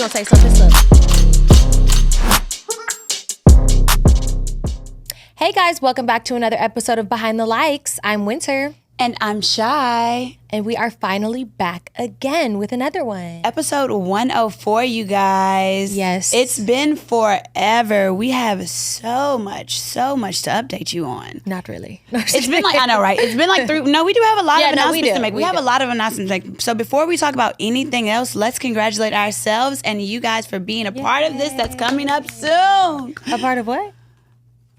gonna say so. Just look. Hey guys, welcome back to another episode of Behind the Likes. I'm Winter. And I'm Shy. And we are finally back again with another one. Episode 104, you guys. Yes. It's been forever. We have so much to update you on. Not really. It's been like, I know, right? It's been like three. No, we do have a lot of announcements to make. We have a lot of announcements to make. So before we talk about anything else, let's congratulate ourselves and you guys for being a part of this that's coming up soon. A part of what?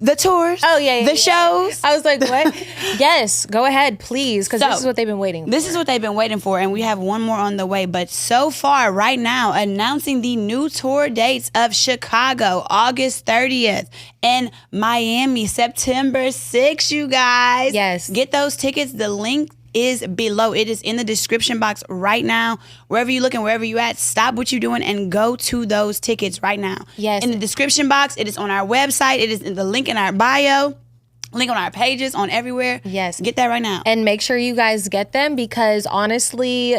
The tours. Oh, yeah. The shows. I was like, what? Yes, go ahead, please, because this is what they've been waiting for. This is what they've been waiting for, and we have one more on the way. But so far, right now, announcing the new tour dates of Chicago, August 30th, and Miami, September 6th, you guys. Yes. Get those tickets. The link is below. It is in the description box right now. Wherever you looking, wherever you at, stop what you're doing and go to those tickets right now. Yes. In the description box, it is on our website. It is in the link in our bio. Link on our pages, on everywhere. Yes. Get that right now. And make sure you guys get them because honestly,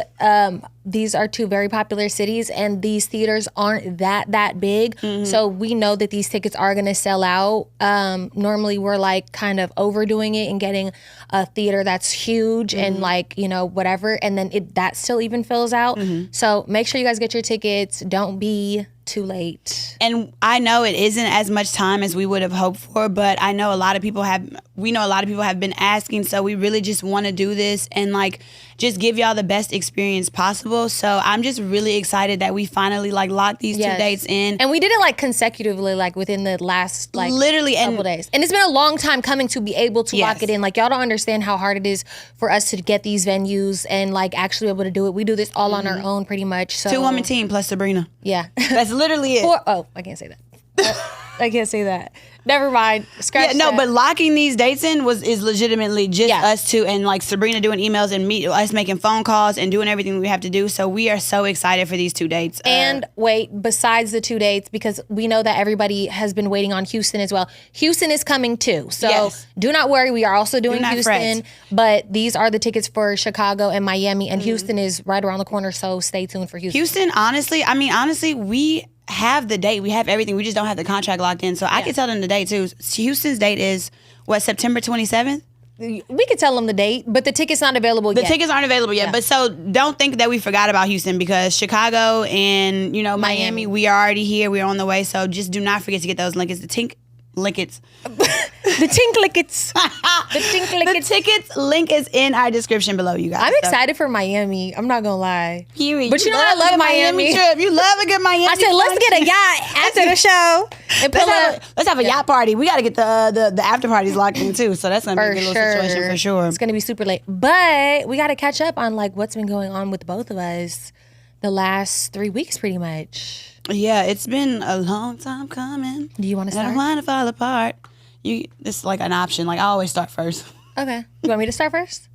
these are two very popular cities and these theaters aren't that big. Mm-hmm. So we know that these tickets are going to sell out. Normally we're like kind of overdoing it and getting a theater that's huge and like, you know, whatever. And then that still even fills out. Mm-hmm. So make sure you guys get your tickets. Don't be too late. And I know it isn't as much time as we would have hoped for, but I know a lot of people have been asking, so we really just want to do this and like just give y'all the best experience possible. So I'm just really excited that we finally like locked these 2 dates in. And we did it like consecutively, like within the last like literally couple days. And it's been a long time coming to be able to lock it in. Like y'all don't understand how hard it is for us to get these venues and like actually be able to do it. We do this all on our own pretty much. So 2-woman team plus Sabrina. Yeah. That's literally it. I can't say that. I can't say that. Never mind. Scratch that. But locking these dates in is legitimately just us two and like Sabrina doing emails and us making phone calls and doing everything we have to do. So we are so excited for these 2 dates. And wait, besides the 2 dates, because we know that everybody has been waiting on Houston as well. Houston is coming too. So do not worry. We are also doing Houston. But these are the tickets for Chicago and Miami. And Houston is right around the corner. So stay tuned for Houston. Houston, honestly, we have the date. We have everything. We just don't have the contract locked in. So I can tell them the date too. Houston's date is September 27th? We could tell them the date, but the ticket's not available yet. The tickets aren't available yet. But so don't think that we forgot about Houston because Chicago and, you know, Miami, we are already here. We're on the way. So just do not forget to get those linkets. The tickets. The tickets link is in our description below, you guys. I'm excited for Miami. I'm not gonna lie. Period. But you know I love Miami. Trip. You love a good Miami. I said let's get a yacht after the show and let's have a yacht party. We got to get the after parties locked in too. So that's gonna be a good little situation for sure. It's gonna be super late, but we got to catch up on like what's been going on with both of us the last 3 weeks, pretty much. Yeah, it's been a long time coming. Do you want to start? I don't want to fall apart. This is like an option. Like I always start first. Okay. You want me to start first?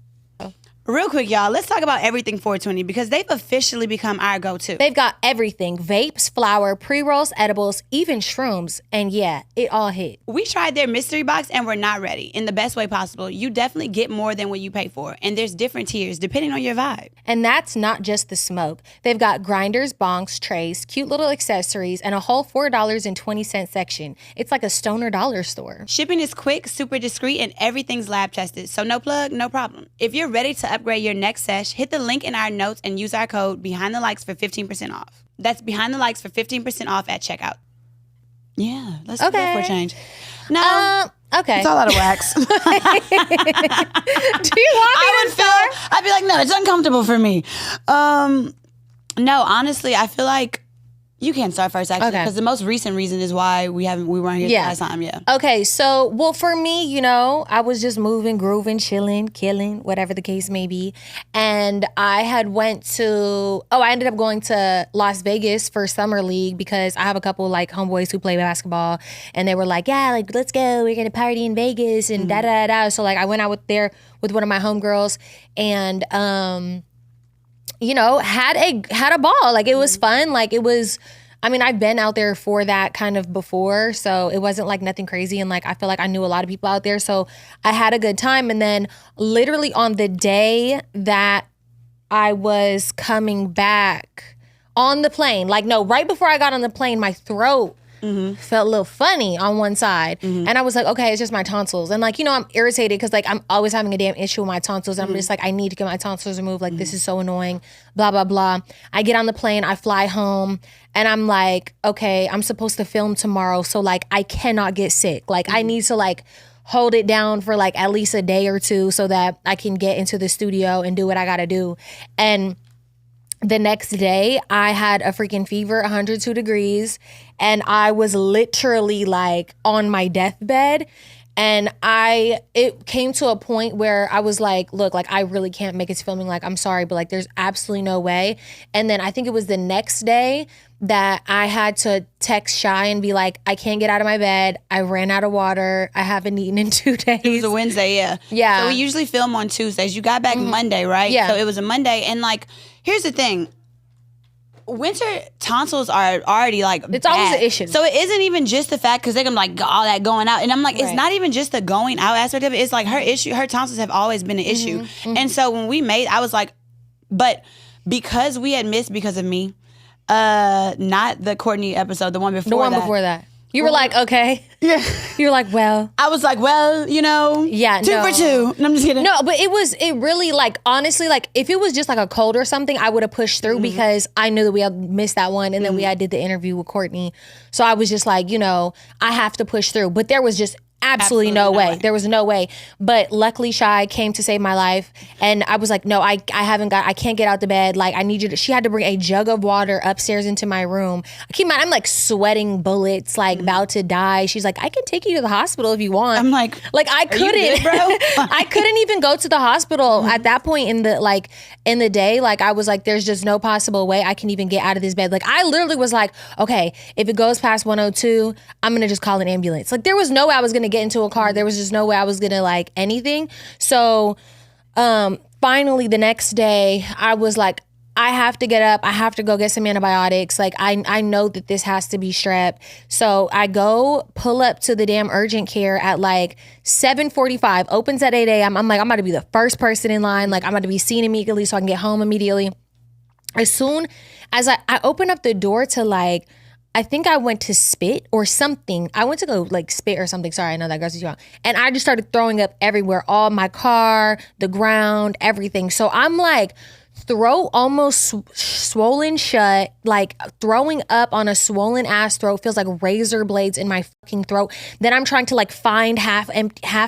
Real quick, y'all, let's talk about everything 420 because they've officially become our go-to. They've got everything. Vapes, flour, pre-rolls, edibles, even shrooms. And yeah, it all hit. We tried their mystery box and we're not ready. In the best way possible. You definitely get more than what you pay for. And there's different tiers depending on your vibe. And that's not just the smoke. They've got grinders, bongs, trays, cute little accessories, and a whole $4.20 section. It's like a stoner dollar store. Shipping is quick, super discreet, and everything's lab tested. So no plug, no problem. If you're ready to upgrade your next sesh, hit the link in our notes and use our code Behind the Likes for 15% off. That's Behind the Likes for 15% off at checkout. Yeah, let's do that for a change. No, okay. It's all out of wax. Do you want me to start? I'd be like, no, it's uncomfortable for me. No, honestly, I feel like you can start first, actually, because the most recent reason is why we weren't here last time. Yeah. Okay, so well, for me, you know, I was just moving, grooving, chilling, killing, whatever the case may be, and I ended up going to Las Vegas for Summer League because I have a couple like homeboys who play basketball, and they were like, yeah, like let's go, we're gonna party in Vegas and da da da. So like I went out there with one of my homegirls and you know, had a ball. Like it was fun. Like it was, I mean, I've been out there for that kind of before, so it wasn't like nothing crazy. And like I feel like I knew a lot of people out there, so I had a good time. And then literally on the day that I was coming back, on the plane. Like, no, right before I got on the plane, my throat felt a little funny on one side. And I was like, okay, it's just my tonsils. And like, you know, I'm irritated because like I'm always having a damn issue with my tonsils. I'm just like, I need to get my tonsils removed. Like, this is so annoying, blah, blah, blah. I get on the plane, I fly home, and I'm like, okay, I'm supposed to film tomorrow. So like, I cannot get sick. Like, I need to like hold it down for like at least a day or two so that I can get into the studio and do what I gotta do. And the next day, I had a freaking fever, 102 degrees, and I was literally like on my deathbed. And it came to a point where I was like, look, like I really can't make it to filming. Like, I'm sorry, but like there's absolutely no way. And then I think it was the next day that I had to text Shy and be like, I can't get out of my bed. I ran out of water. I haven't eaten in 2 days. It was a Wednesday, yeah. Yeah. So we usually film on Tuesdays. You got back Monday, right? Yeah. So it was a Monday. And like, here's the thing. Winter tonsils are already like It's always bad. an issue. So it isn't even just the fact because they're gonna like all that going out, and I'm like, it's Right. not even just the going out aspect of it. It's like her tonsils have always been an issue, and so when we made, I was like, but because we had missed because of me, not the Courtney episode, the one before The one that. before that. You were like, okay. Yeah. You were like, well. I was like, well, you know, Yeah, two no. for two. And I'm just kidding. No, but it really like, honestly, like if it was just like a cold or something, I would have pushed through because I knew that we had missed that one. And then we had did the interview with Courtney. So I was just like, you know, I have to push through. But there was just absolutely no way. There was no way. But luckily Shy came to save my life. And I was like, no, I can't get out the bed. Like I need you to, she had to bring a jug of water upstairs into my room. Keep in mind, I'm like sweating bullets, like about to die. She's like, I can take you to the hospital if you want. I'm like I couldn't, good, bro? I couldn't even go to the hospital at that point in the day. Like I was like, there's just no possible way I can even get out of this bed. Like I literally was like, okay, if it goes past 102, I'm going to just call an ambulance. Like there was no way I was going to get into a car. There was just no way I was going to like anything. So finally the next day I was like, I have to get up. I have to go get some antibiotics. Like I know that this has to be strep. So I go pull up to the damn urgent care at like 7:45, opens at 8 a.m. I'm like, I'm about to be the first person in line. Like I'm about to be seen immediately so I can get home immediately. As soon as I open up the door to like, I think I went to spit or something. I went to go like spit or something. Sorry, I know that grosses you out. And I just started throwing up everywhere, all my car, the ground, everything. So I'm like, throat almost swollen shut, like throwing up on a swollen ass throat, feels like razor blades in my fucking throat. Then I'm trying to like find half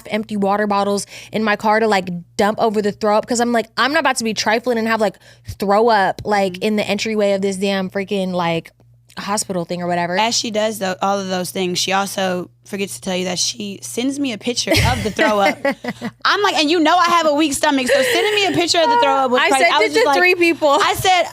empty water bottles in my car to like dump over the throw up because I'm like, I'm not about to be trifling and have like throw up like in the entryway of this damn freaking like hospital thing or whatever. As she does all of those things, she also forgets to tell you that she sends me a picture of the throw up. I'm like, and you know I have a weak stomach, so sending me a picture of the throw up was I crazy. sent it to 3 people. I said,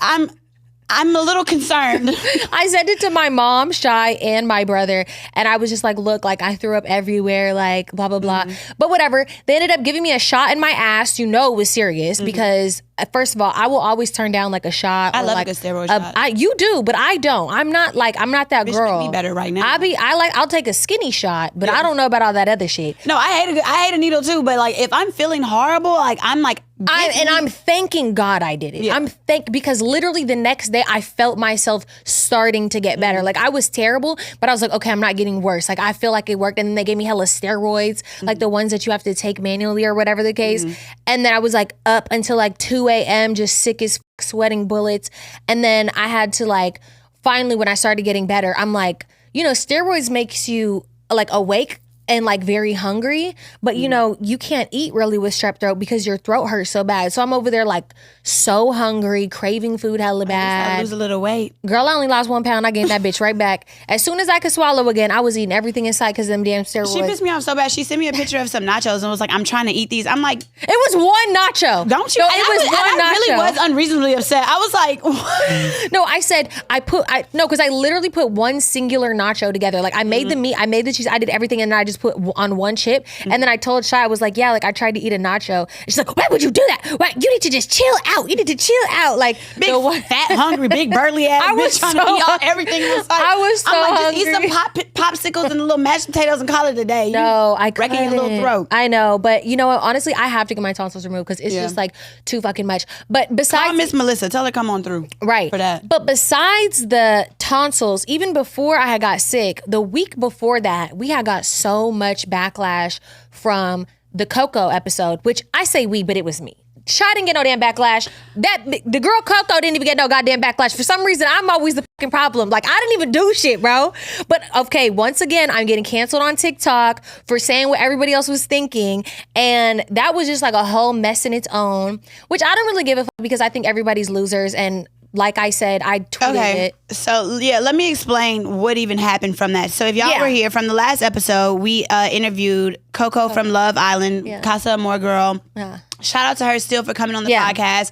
I'm a little concerned. I sent it to my mom, Shy, and my brother. And I was just like, look, like I threw up everywhere, like blah, blah, blah. But whatever. They ended up giving me a shot in my ass. You know it was serious because first of all, I will always turn down like a shot. I or love like a good steroid shot. You do, but I don't. I'm not that Bitch, girl. make me better right now. I'll take a skinny shot, but I don't know about all that other shit. No, I hate a needle too, but like if I'm feeling horrible, like I'm like, I'm thanking God I did it. Yeah. Because literally the next day I felt myself starting to get better. Like I was terrible, but I was like, okay, I'm not getting worse. Like I feel like it worked. And then they gave me hella steroids, like the ones that you have to take manually or whatever the case. And then I was like up until like 2 a.m. just sick as sweating bullets. And then I had to like, finally when I started getting better, I'm like, you know, steroids makes you like awake and like very hungry, but you know, you can't eat really with strep throat because your throat hurts so bad. So I'm over there like so hungry, craving food hella I bad. lose a little weight. Girl, I only lost 1 pound. I gained that bitch right back. As soon as I could swallow again, I was eating everything inside because them damn steroids. She pissed me off so bad. She sent me a picture of some nachos and was like, I'm trying to eat these. I'm like, It was one nacho. don't you? No, And I really was unreasonably upset. I was like, No, I said because I literally put one singular nacho together. Like I made the meat, I made the cheese, I did everything, and then I just put on one chip. And then I told Shy, I was like, yeah, like I tried to eat a nacho. And she's like, why would you do that? Why? You need to just chill out. You need to chill out. Like big fat, hungry, big burly ass bitch trying to eat all everything inside. I was so hungry. Just eat some popsicles and a little mashed potatoes and call it a day. No, I couldn't. Wrecking your little throat. I know, but you know what? Honestly, I have to get my tonsils removed because it's just like too fucking much. But besides, call Miss Melissa, tell her come on through. Right. For that. But besides the tonsils, even before I had got sick, the week before that, we had got so much backlash from the Coco episode, which I say we, but it was me. Shy didn't get no damn backlash. The girl Coco didn't even get no goddamn backlash. For some reason, I'm always the fucking problem. Like, I didn't even do shit, bro. But okay, once again, I'm getting canceled on TikTok for saying what everybody else was thinking. And that was just like a whole mess in its own, which I don't really give a fuck because I think everybody's losers. And like I said, I tweeted it. So, yeah, let me explain what even happened from that. So, if y'all were here from the last episode, we interviewed Coco from Love Island, Casa Amor girl. Yeah. Shout out to her still for coming on the podcast.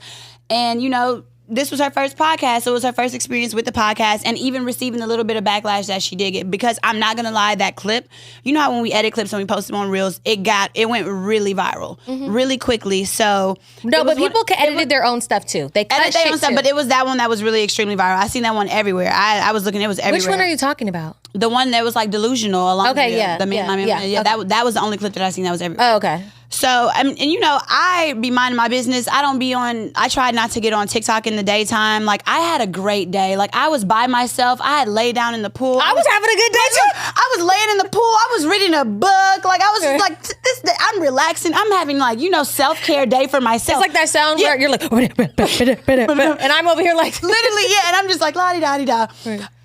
And, you know, this was her first podcast. So it was her first experience with the podcast and even receiving a little bit of backlash that she did get. Because I'm not going to lie, that clip, you know how when we edit clips and we post them on Reels, it went really viral, really quickly. So no, but people edited their own stuff too. They cut their own stuff, but it was that one that was really extremely viral. I seen that one everywhere. I was looking, it was everywhere. Which one are you talking about? The one that was like delusional. Along that was the only clip that I seen that was everywhere. Oh, okay. So, and you know, I be minding my business. I tried not to get on TikTok in the daytime. Like, I had a great day. Like, I was by myself. I had laid down in the pool. I was having a good day too. I was laying in the pool. I was reading a book. Like, I was just like, this day, I'm relaxing. I'm having like, you know, self-care day for myself. It's like that sound where you're like, and I'm over here like. Literally, yeah. And I'm just like, la-di-da-di-da.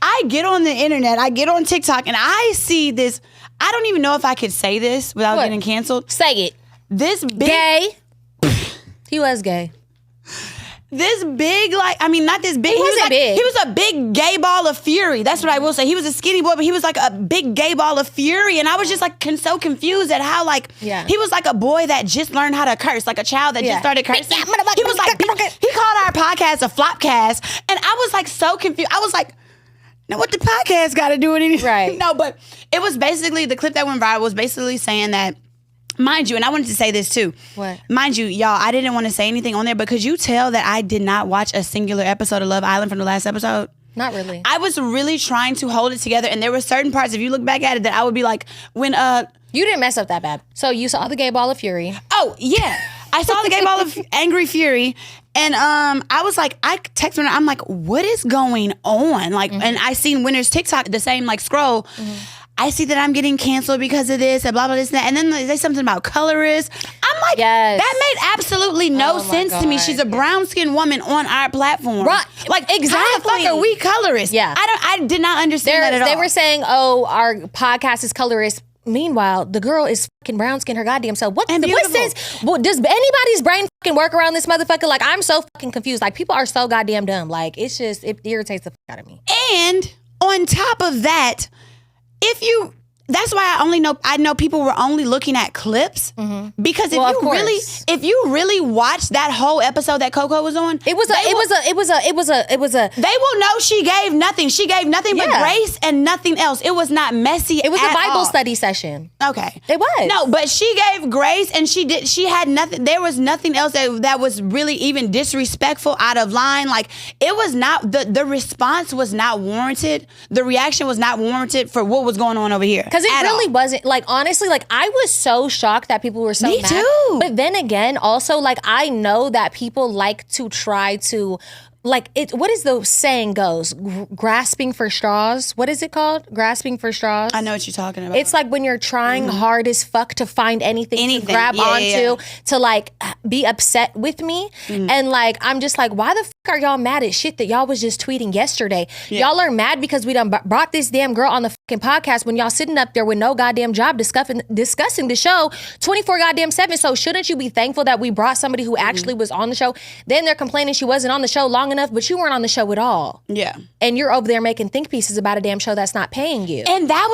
I get on the internet. I get on TikTok and I see this. I don't even know if I could say this without getting canceled. Say it. This big gay. He was gay. This big, like, I mean, not this big. He wasn't big. He was a big gay ball of fury. That's what I will say. He was a skinny boy, but he was like a big gay ball of fury. And I was just like so confused at how he was like a boy that just learned how to curse, like a child that just started cursing. He was like, he called our podcast a flopcast. And I was like so confused. I was like, now what the podcast got to do with anything? Right. No, but it was basically, the clip that went viral was basically saying that, mind you, and I wanted to say this too. What? Mind you, y'all, I didn't want to say anything on there, but could you tell that I did not watch a singular episode of Love Island from the last episode? Not really. I was really trying to hold it together, and there were certain parts, if you look back at it, that I would be like, when you didn't mess up that bad. So you saw the gay ball of fury. Oh, yeah. I saw the gay ball of angry fury. And I was like, I texted her, I'm like, what is going on? Like, and I seen Winner's TikTok, the same like scroll. I see that I'm getting canceled because of this and blah, blah, this and that. And then they say something about colorist. I'm like, that made absolutely no sense to me. She's a brown-skinned woman on our platform. Right. Like, exactly. How the fuck are we colorist? Yeah. I did not understand that at all. They were saying, oh, our podcast is colorist. Meanwhile, the girl is fucking brown skin her goddamn self. What sense? Does anybody's brain fucking work around this motherfucker? Like, I'm so fucking confused. Like, people are so goddamn dumb. Like, it irritates the fuck out of me. And on top of that, that's why I know people were only looking at clips because if you really watch that whole episode that Coco was on, it was a. They will know she gave nothing. She gave nothing but grace and nothing else. It was not messy. It was a Bible study session. Okay, it was. No, but she gave grace and she had nothing. There was nothing else that was really even disrespectful, out of line. Like, it was not the response was not warranted. The reaction was not warranted for what was going on over here. Because it really wasn't, like, honestly, like, I was so shocked that people were so mad. Me too. But then again, also, like, I know that people like to try to, like, what is the saying goes? Grasping for straws? What is it called? Grasping for straws? I know what you're talking about. It's like when you're trying hard as fuck to find anything to grab onto, to, like, be upset with me. And, like, I'm just like, why the fuck are y'all mad at shit that y'all was just tweeting yesterday? Y'all are mad because we done brought this damn girl on the fucking podcast when y'all sitting up there with no goddamn job discussing the show 24 goddamn 7. So shouldn't you be thankful that we brought somebody who actually was on the show? Then they're complaining she wasn't on the show long enough, but you weren't on the show at all. Yeah. And you're over there making think pieces about a damn show that's not paying you. And that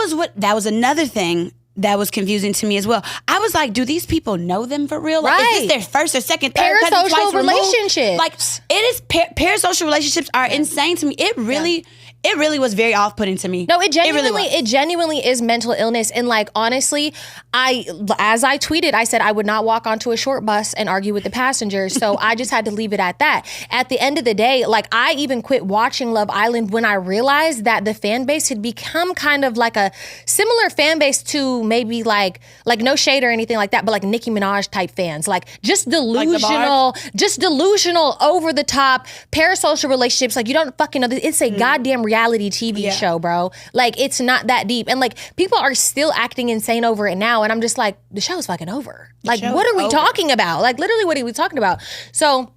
was another thing that was confusing to me as well. I was like, do these people know them for real? Like, is this their first or second, third parasocial relationship? Like, it is parasocial relationships are insane to me. It it really was very off-putting to me. No, it really genuinely is mental illness. And like, honestly, as I tweeted, I said I would not walk onto a short bus and argue with the passengers. So I just had to leave it at that. At the end of the day, like, I even quit watching Love Island when I realized that the fan base had become kind of like a similar fan base to maybe like no shade or anything like that, but like Nicki Minaj type fans, like just delusional, over the top parasocial relationships. Like, you don't fucking know. It's a goddamn reality TV show, bro. Like, it's not that deep. And like, people are still acting insane over it now. And I'm just like, the show's fucking over. Like, what are we talking about? Like, literally, what are we talking about? So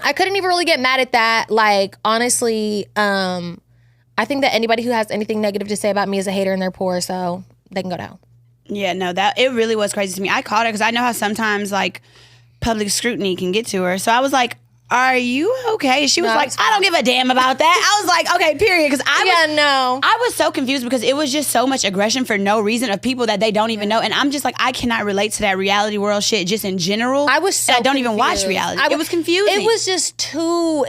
I couldn't even really get mad at that. Like, honestly, I think that anybody who has anything negative to say about me is a hater and they're poor, so they can go to hell. Yeah, no, that it really was crazy to me. I called her because I know how sometimes like public scrutiny can get to her. So I was like, "Are you okay?" She was like, "I don't give a damn about that." I was like, "Okay, period." Because I was so confused because it was just so much aggression for no reason of people that they don't even know, and I'm just like, I cannot relate to that reality world shit just in general. I was so and I don't confused. even watch reality. It was confusing. It was just too.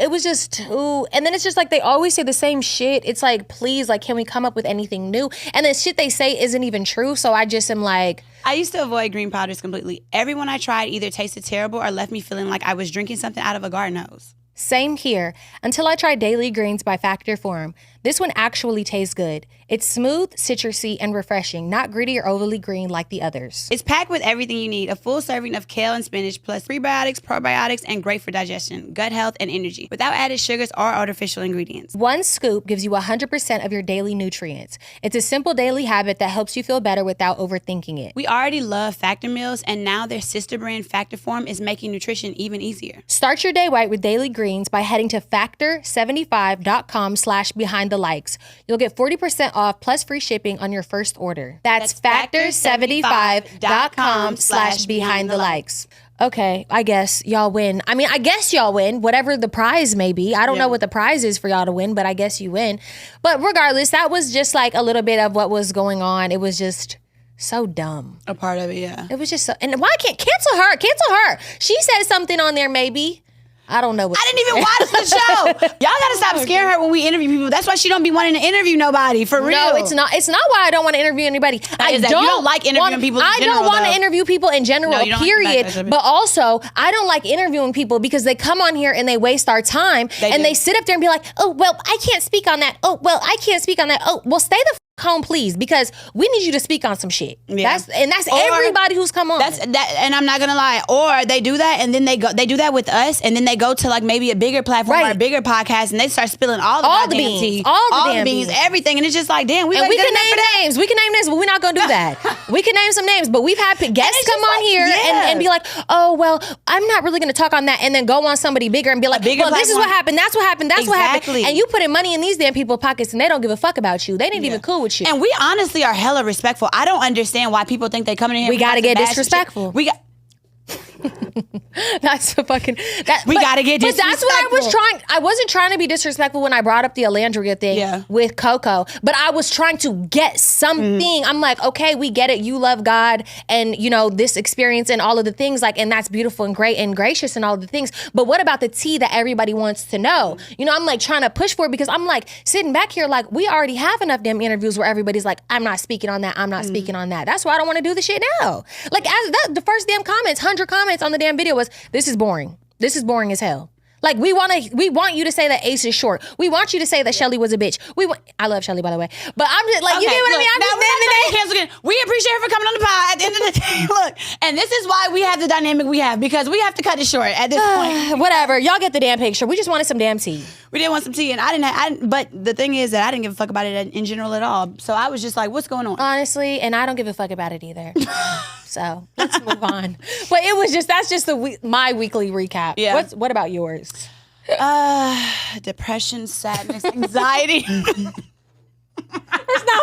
And then it's just like they always say the same shit. It's like, please, like, can we come up with anything new? And the shit they say isn't even true. So I just am like, I used to avoid green powders completely. Everyone I tried either tasted terrible or left me feeling like I was drinking something out of a garden hose. same here, until I tried Daily Greens by Factor Form. This one actually tastes good. It's smooth, citrusy, and refreshing, not gritty or overly green like the others. It's packed with everything you need. A full serving of kale and spinach, plus prebiotics, probiotics, and great for digestion, gut health, and energy, without added sugars or artificial ingredients. One scoop gives you 100% of your daily nutrients. It's a simple daily habit that helps you feel better without overthinking it. We already love Factor meals, and now their sister brand Factor Form is making nutrition even easier. Start your day right with Daily Greens by heading to factor75.com/behindthelikes. You'll get 40% off plus free shipping on your first order. That's factor75.com/behindthelikes. Okay, I guess y'all win. I mean, I guess y'all win, whatever the prize may be. I don't know what the prize is for y'all to win, but I guess you win. But regardless, that was just like a little bit of what was going on. It was just so dumb. A part of it, yeah. It was just so, and why can't cancel her? Cancel her. She said something on there maybe. I don't know what. I didn't even watch the show. Y'all gotta stop scaring her when we interview people. That's why she don't be wanting to interview nobody, for real. No, it's not. It's not why I don't want to interview anybody. You don't like interviewing people in general, I don't want to interview people in general, period. But also, I don't like interviewing people because they come on here and they waste our time. They sit up there and be like, oh, well, I can't speak on that. Oh, well, I can't speak on that. Oh, well, stay the home, please, because we need you to speak on some shit. Yeah. That's everybody who's come on. That's that, and I'm not gonna lie. Or they do that, and then they do that with us, and then they go to like maybe a bigger platform or a bigger podcast, and they start spilling all the beans, tea, all the beans, everything, and it's just like, damn, we can name names. We can name names, but we're not gonna do that. We can name some names, but we've had guests come on here and be like, oh, well, I'm not really gonna talk on that, and then go on somebody bigger and be like, well, this is what happened. That's what happened. That's what happened. And you putting money in these damn people's pockets, and they don't give a fuck about you. They ain't even cool with you. And we honestly are hella respectful. I don't understand why people think they coming in here. We gotta get disrespectful. That's a fucking we gotta get disrespectful. But that's what I was trying. I wasn't trying to be disrespectful when I brought up the Alandria thing with Coco, but I was trying to get something. I'm like, okay, we get it. You love God and you know this experience and all of the things, like, and that's beautiful and great and gracious and all of the things. But what about the tea that everybody wants to know? You know, I'm like trying to push for it because I'm like sitting back here like we already have enough damn interviews where everybody's like, I'm not speaking on that. I'm not speaking on that. That's why I don't want to do the shit now. Like the first damn comments, 100 comments on the damn video was, this is boring. This is boring as hell. Like we want you to say that Ace is short. We want you to say that Shelly was a bitch. I love Shelly, by the way. But I'm just like, you get what I mean? I'm just we appreciate her for coming on the pod. At the end of the day, look, and this is why we have the dynamic we have, because we have to cut it short at this point. Whatever, y'all get the damn picture. We just wanted some damn tea. We did want some tea, and I didn't. But the thing is that I didn't give a fuck about it in general at all. So I was just like, what's going on? Honestly, and I don't give a fuck about it either. So let's move on. But it was that's just my weekly recap. Yeah. What about yours? Depression, sadness, anxiety. It's not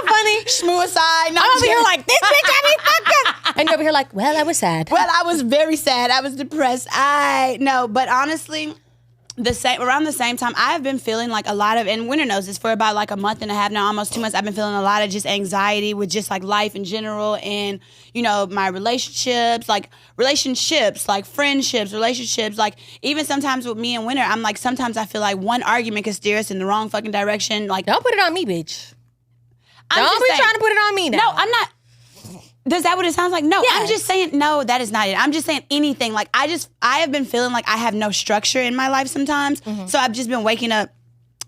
funny. Shmoo aside. I'm over here like, this bitch had me fucked up. And you're over here like, well, I was sad. Well, I was very sad. I was depressed. But honestly, around the same time, I have been feeling like a lot of, and Winter knows this, for about like a month and a half now, almost 2 months, I've been feeling a lot of just anxiety with just like life in general and, you know, my relationships, like friendships, relationships, like even sometimes with me and Winter, I'm like, sometimes I feel like one argument could steer us in the wrong fucking direction. Like, don't put it on me, bitch. Don't be trying to put it on me now. No, I'm not. Is that what it sounds like? No, Yes. I'm just saying, no, that is not it. I'm just saying anything. Like, I have been feeling like I have no structure in my life sometimes. Mm-hmm. So I've just been waking up.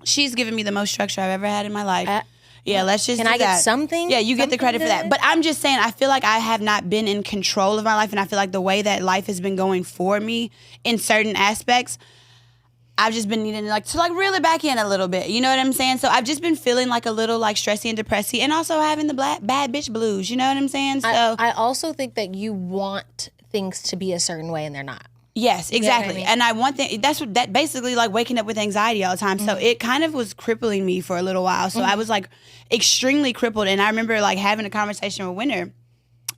She's given me the most structure I've ever had in my life. Yeah, let's just Can do I that. get something? Yeah, you get the credit good? for that. But I'm just saying, I feel like I have not been in control of my life. And I feel like the way that life has been going for me in certain aspects, I've just been needing to reel it back in a little bit. You know what I'm saying? So I've just been feeling like a little like stressy and depressy, and also having the bad bitch blues. You know what I'm saying? So I also think that you want things to be a certain way and they're not. Yes, exactly. You know what I mean? And I want that basically like waking up with anxiety all the time. Mm-hmm. So it kind of was crippling me for a little while. So I was like extremely crippled. And I remember like having a conversation with Winter.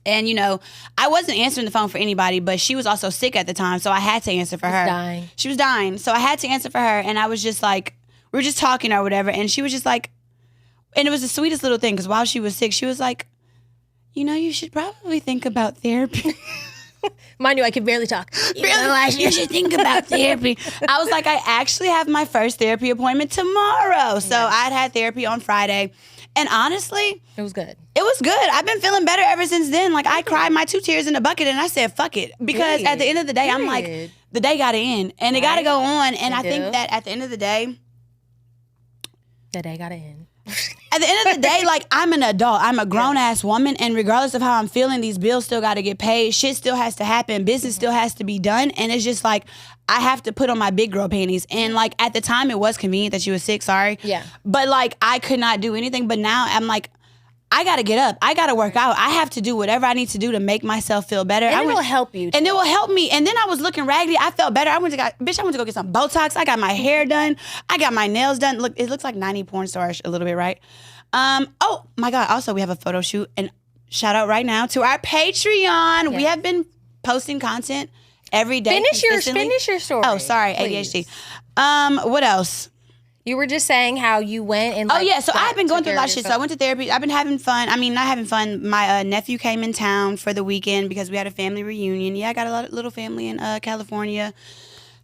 And, you know, I wasn't answering the phone for anybody, but she was also sick at the time, so I had to answer for her. Dying. She was dying, so I had to answer for her, and I was just like, we were just talking or whatever, and she was just like, and it was the sweetest little thing, because while she was sick, she was like, you know, you should probably think about therapy. Mind you, I can barely talk. You should think about therapy. I was like, I actually have my first therapy appointment tomorrow. So I'd had therapy on Friday. And honestly, it was good. It was good. I've been feeling better ever since then. Like, I cried my 2 tears in a bucket and I said, fuck it. Because at the end of the day, I'm like, the day got to end. And it got to go on. And I think that at the end of the day, the day got to end. At the end of the day, like, I'm an adult. I'm a grown-ass woman, and regardless of how I'm feeling, these bills still got to get paid. Shit still has to happen. Business still has to be done. And it's just like, I have to put on my big girl panties. And, like, at the time, it was convenient that she was sick, sorry. Yeah. But, like, I could not do anything. But now I'm like, I got to get up. I got to work out. I have to do whatever I need to do to make myself feel better. And it will help you. And it will help me. And then I was looking raggedy. I felt better. I went to go get some Botox. I got my hair done. I got my nails done. Look, it looks like 90 porn stars a little bit, right? Oh my God. Also, we have a photo shoot, and shout out right now to our Patreon. Yes. We have been posting content every day. Finish your story. Oh, sorry. Please. ADHD. What else? You were just saying how you went and so I've been going through a lot of shit. So I went to therapy. I've been having fun. I mean, not having fun. My nephew came in town for the weekend because we had a family reunion. Yeah, I got a little family in California.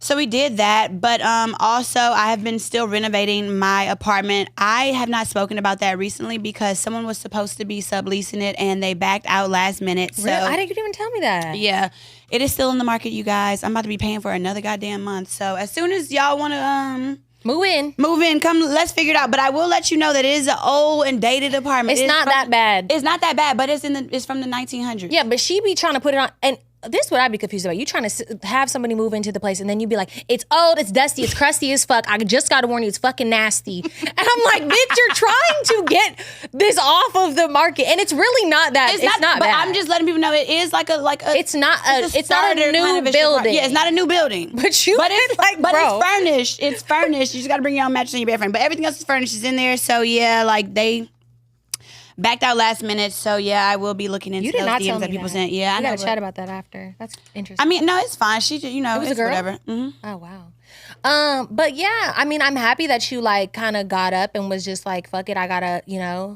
So we did that. But also, I have been still renovating my apartment. I have not spoken about that recently because someone was supposed to be subleasing it and they backed out last minute. So really? I didn't even tell me that. Yeah. It is still in the market, you guys. I'm about to be paying for another goddamn month. So as soon as y'all want to Move in. Come, let's figure it out. But I will let you know that it is an old and dated apartment. It's not that bad. It's not that bad, but it's from the 1900s. Yeah, but she be trying to put it on, and this is what I'd be confused about. You trying to have somebody move into the place, and then you be like, it's old, it's dusty, it's crusty as fuck. I just got to warn you, it's fucking nasty. And I'm like, bitch, you're trying to get this off of the market, and it's really not that. It's not but bad. I'm just letting people know it is like a. It's not a new building. Yeah, it's not a new building. But it's furnished. It's furnished. You just got to bring your own mattress and your bed frame. But everything else is furnished. Is in there. So yeah, like they backed out last minute, so yeah, I will be looking into those DMs that people sent. Yeah, I gotta chat about that after. That's interesting. I mean, no, it's fine. She, it was a girl? Whatever. Mm-hmm. Oh wow. But yeah, I mean, I'm happy that you like kind of got up and was just like, fuck it, I gotta,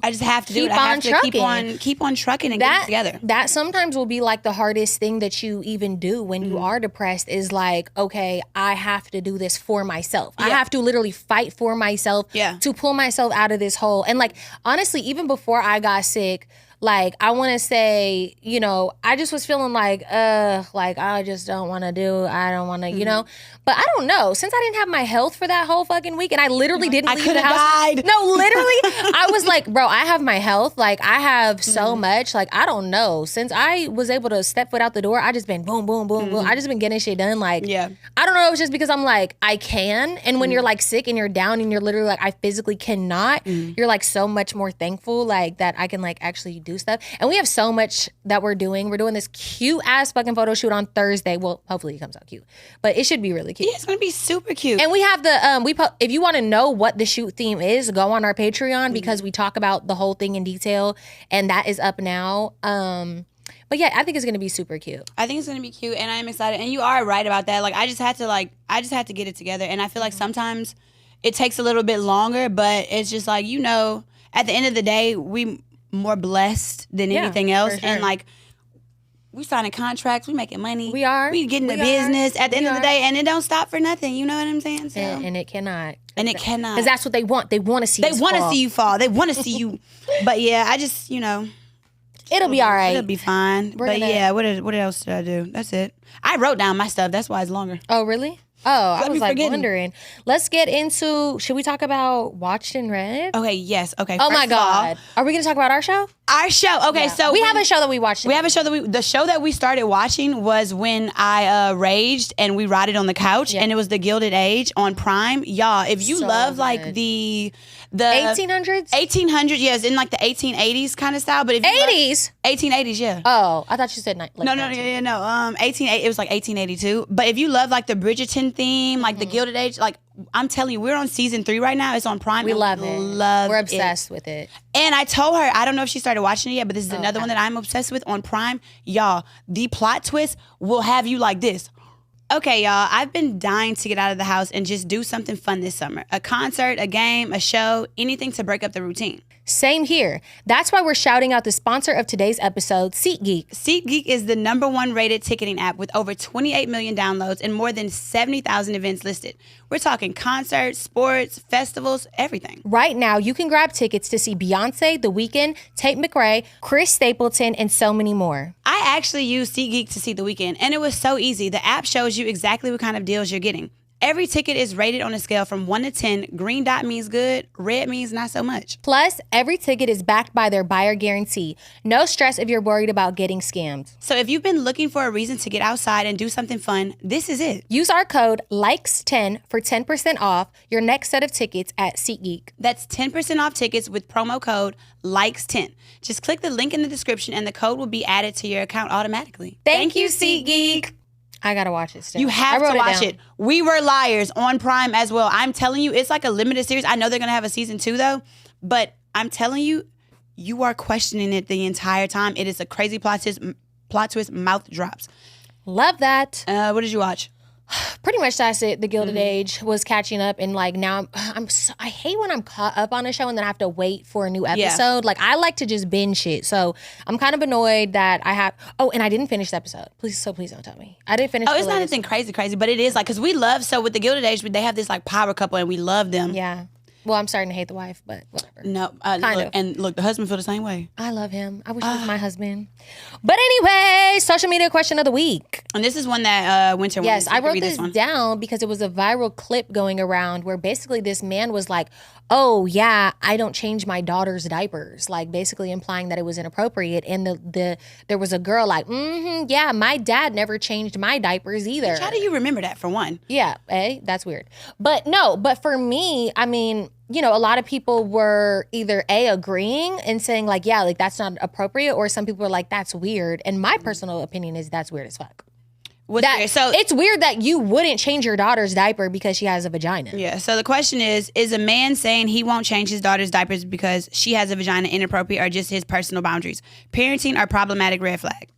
I just have to do it. I have to keep on trucking and get it together. That sometimes will be like the hardest thing that you even do when you are depressed is like, okay, I have to do this for myself. Yeah. I have to literally fight for myself to pull myself out of this hole. And like, honestly, even before I got sick, like, I want to say, I just was feeling like I just don't want to I don't want to, But I don't know. Since I didn't have my health for that whole fucking week, and I literally didn't leave the house. Died. No, literally, I was like, bro, I have my health. Like, I have so much. Like, I don't know. Since I was able to step foot out the door, I just been boom, boom, boom, boom. I just been getting shit done. Like, I don't know. It was just because I'm like, I can. And when you're like sick and you're down and you're literally like, I physically cannot, you're like so much more thankful like that I can like actually do stuff. And we have so much that we're doing. We're doing this cute ass fucking photo shoot on Thursday. Well, hopefully it comes out cute, but it should be really cute. Yeah, it's gonna be super cute. And we have the if you want to know what the shoot theme is, go on our Patreon because we talk about the whole thing in detail, and that is up now. But yeah, I think it's gonna be super cute. I think it's gonna be cute, and I'm excited. And you are right about that. Like I just had to get it together, and I feel like sometimes it takes a little bit longer, but it's just like at the end of the day, we more blessed than anything else, sure. and like we signing contracts, we making money, We are. we getting the business at the end of the day, and it don't stop for nothing. You know what I'm saying? So, And it cannot. and it cannot, Because that's what they want. They want to see. they want to see you fall. They want to see you. But yeah, I just It'll be all right. it'll be fine. But yeah, what else did I do? That's it. I wrote down my stuff. That's why it's longer. Oh, really? Oh, I was like forgetting. wondering. Let's get into, should we talk about Watched and Read? Okay, yes. Okay. Oh my first of all, God. Are we going to talk about our show? our show. Okay, so we have a show that we watched. We have a show the show that we started watching was when I raged and we rotted on the couch, and it was The Gilded Age on Prime. Y'all, if you So love good. like the 1800s? 1800s, yes, in like the 1880s kind of style, but if you 80s? 1880s, yeah. Oh, I thought you said like No. It was like 1882. But if you love like the Bridgerton theme, like the Gilded Age, like I'm telling you, we're on season 3 right now. It's on Prime. We and love it. We're obsessed with it. And I told her, I don't know if she started watching it yet, but this is another one that I'm obsessed with on Prime. Y'all, the plot twist will have you like this. Okay, y'all, I've been dying to get out of the house and just do something fun this summer. A concert, a game, a show, anything to break up the routine. Same here. That's why we're shouting out the sponsor of today's episode, SeatGeek. SeatGeek is the #1 rated ticketing app with over 28 million downloads and more than 70,000 events listed. We're talking concerts, sports, festivals, everything. Right now, you can grab tickets to see Beyonce, The Weeknd, Tate McRae, Chris Stapleton, and so many more. I actually used SeatGeek to see The Weeknd, and it was so easy. The app shows you exactly what kind of deals you're getting. Every ticket is rated on a scale from 1 to 10. Green dot means good, red means not so much. Plus, every ticket is backed by their buyer guarantee. No stress if you're worried about getting scammed. So if you've been looking for a reason to get outside and do something fun, this is it. Use our code LIKES10 for 10% off your next set of tickets at SeatGeek. That's 10% off tickets with promo code LIKES10. Just click the link in the description and the code will be added to your account automatically. Thank you, SeatGeek. I gotta watch it still. You have to watch down. it. We Were Liars on Prime as well. I'm telling you, it's like a limited series. I know they're going to have a season 2 though, but I'm telling you, you are questioning it the entire time. It is a crazy plot twist, mouth drops. Love that. What did you watch? Pretty much that's it. The Gilded Age was catching up, and like now I hate when I'm caught up on a show and then I have to wait for a new episode. Like I like to just binge shit, so I'm kind of annoyed that I have. Oh, and I didn't finish the episode. Please don't tell me I didn't finish. Oh, it's not anything crazy, but it is like because we love with the Gilded Age, they have this like power couple and we love them. Yeah. Well, I'm starting to hate the wife, but whatever. No, look, the husband feel the same way. I love him. I wish he was my husband. But anyway, social media question of the week. And this is one that Winter. Yes, I wrote this down because it was a viral clip going around where basically this man was like, "Oh yeah, I don't change my daughter's diapers," like basically implying that it was inappropriate. And there was a girl like, "Yeah, my dad never changed my diapers either." How do you remember that for one? Yeah, that's weird. But for me, I mean, a lot of people were either agreeing and saying like, yeah, like that's not appropriate, or some people were like, that's weird. And my personal opinion is that's weird as fuck. So it's weird that you wouldn't change your daughter's diaper because she has a vagina. Yeah. So the question is a man saying he won't change his daughter's diapers because she has a vagina inappropriate or just his personal boundaries? Parenting or problematic red flag?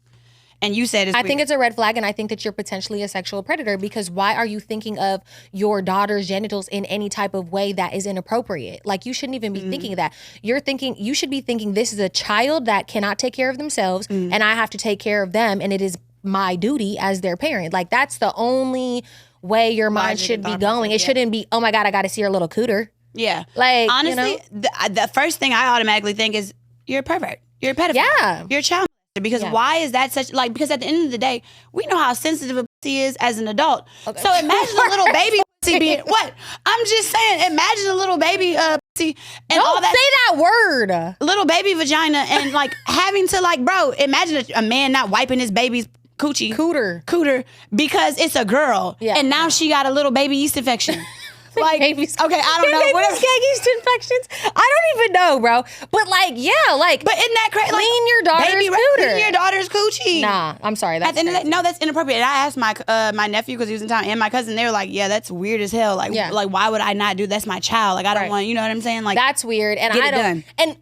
And you said I think it's a red flag, and I think that you're potentially a sexual predator because why are you thinking of your daughter's genitals in any type of way that is inappropriate? Like you shouldn't even be thinking of that. You should be thinking this is a child that cannot take care of themselves and I have to take care of them, and it is my duty as their parent. Like that's the only way your mind should be going. It shouldn't be, oh my God, I got to see her little cooter. Yeah. Like honestly, the first thing I automatically think is you're a pervert. You're a pedophile. Yeah. You're a child. Because why is that such because at the end of the day, we know how sensitive a pussy is as an adult. Okay. So imagine a little baby pussy being what? I'm just saying, imagine a little baby pussy and don't all that. Say that word. Little baby vagina and like having to like, bro, imagine a man not wiping his baby's cooter because it's a girl. Yeah. And now she got a little baby yeast infection. Like, babies. Okay, I don't know. Whatever. Yeast infections. I don't even know, bro. But like, yeah, like. But isn't that crazy? Clean your daughter's cooter. Clean your daughter's coochie. Nah, I'm sorry. That's no, that's inappropriate. And I asked my nephew because he was in town and my cousin. They were like, yeah, that's weird as hell. Like, like why would I not do? That's my child. Like, I don't want. You know what I'm saying? Like, that's weird. And get it done. And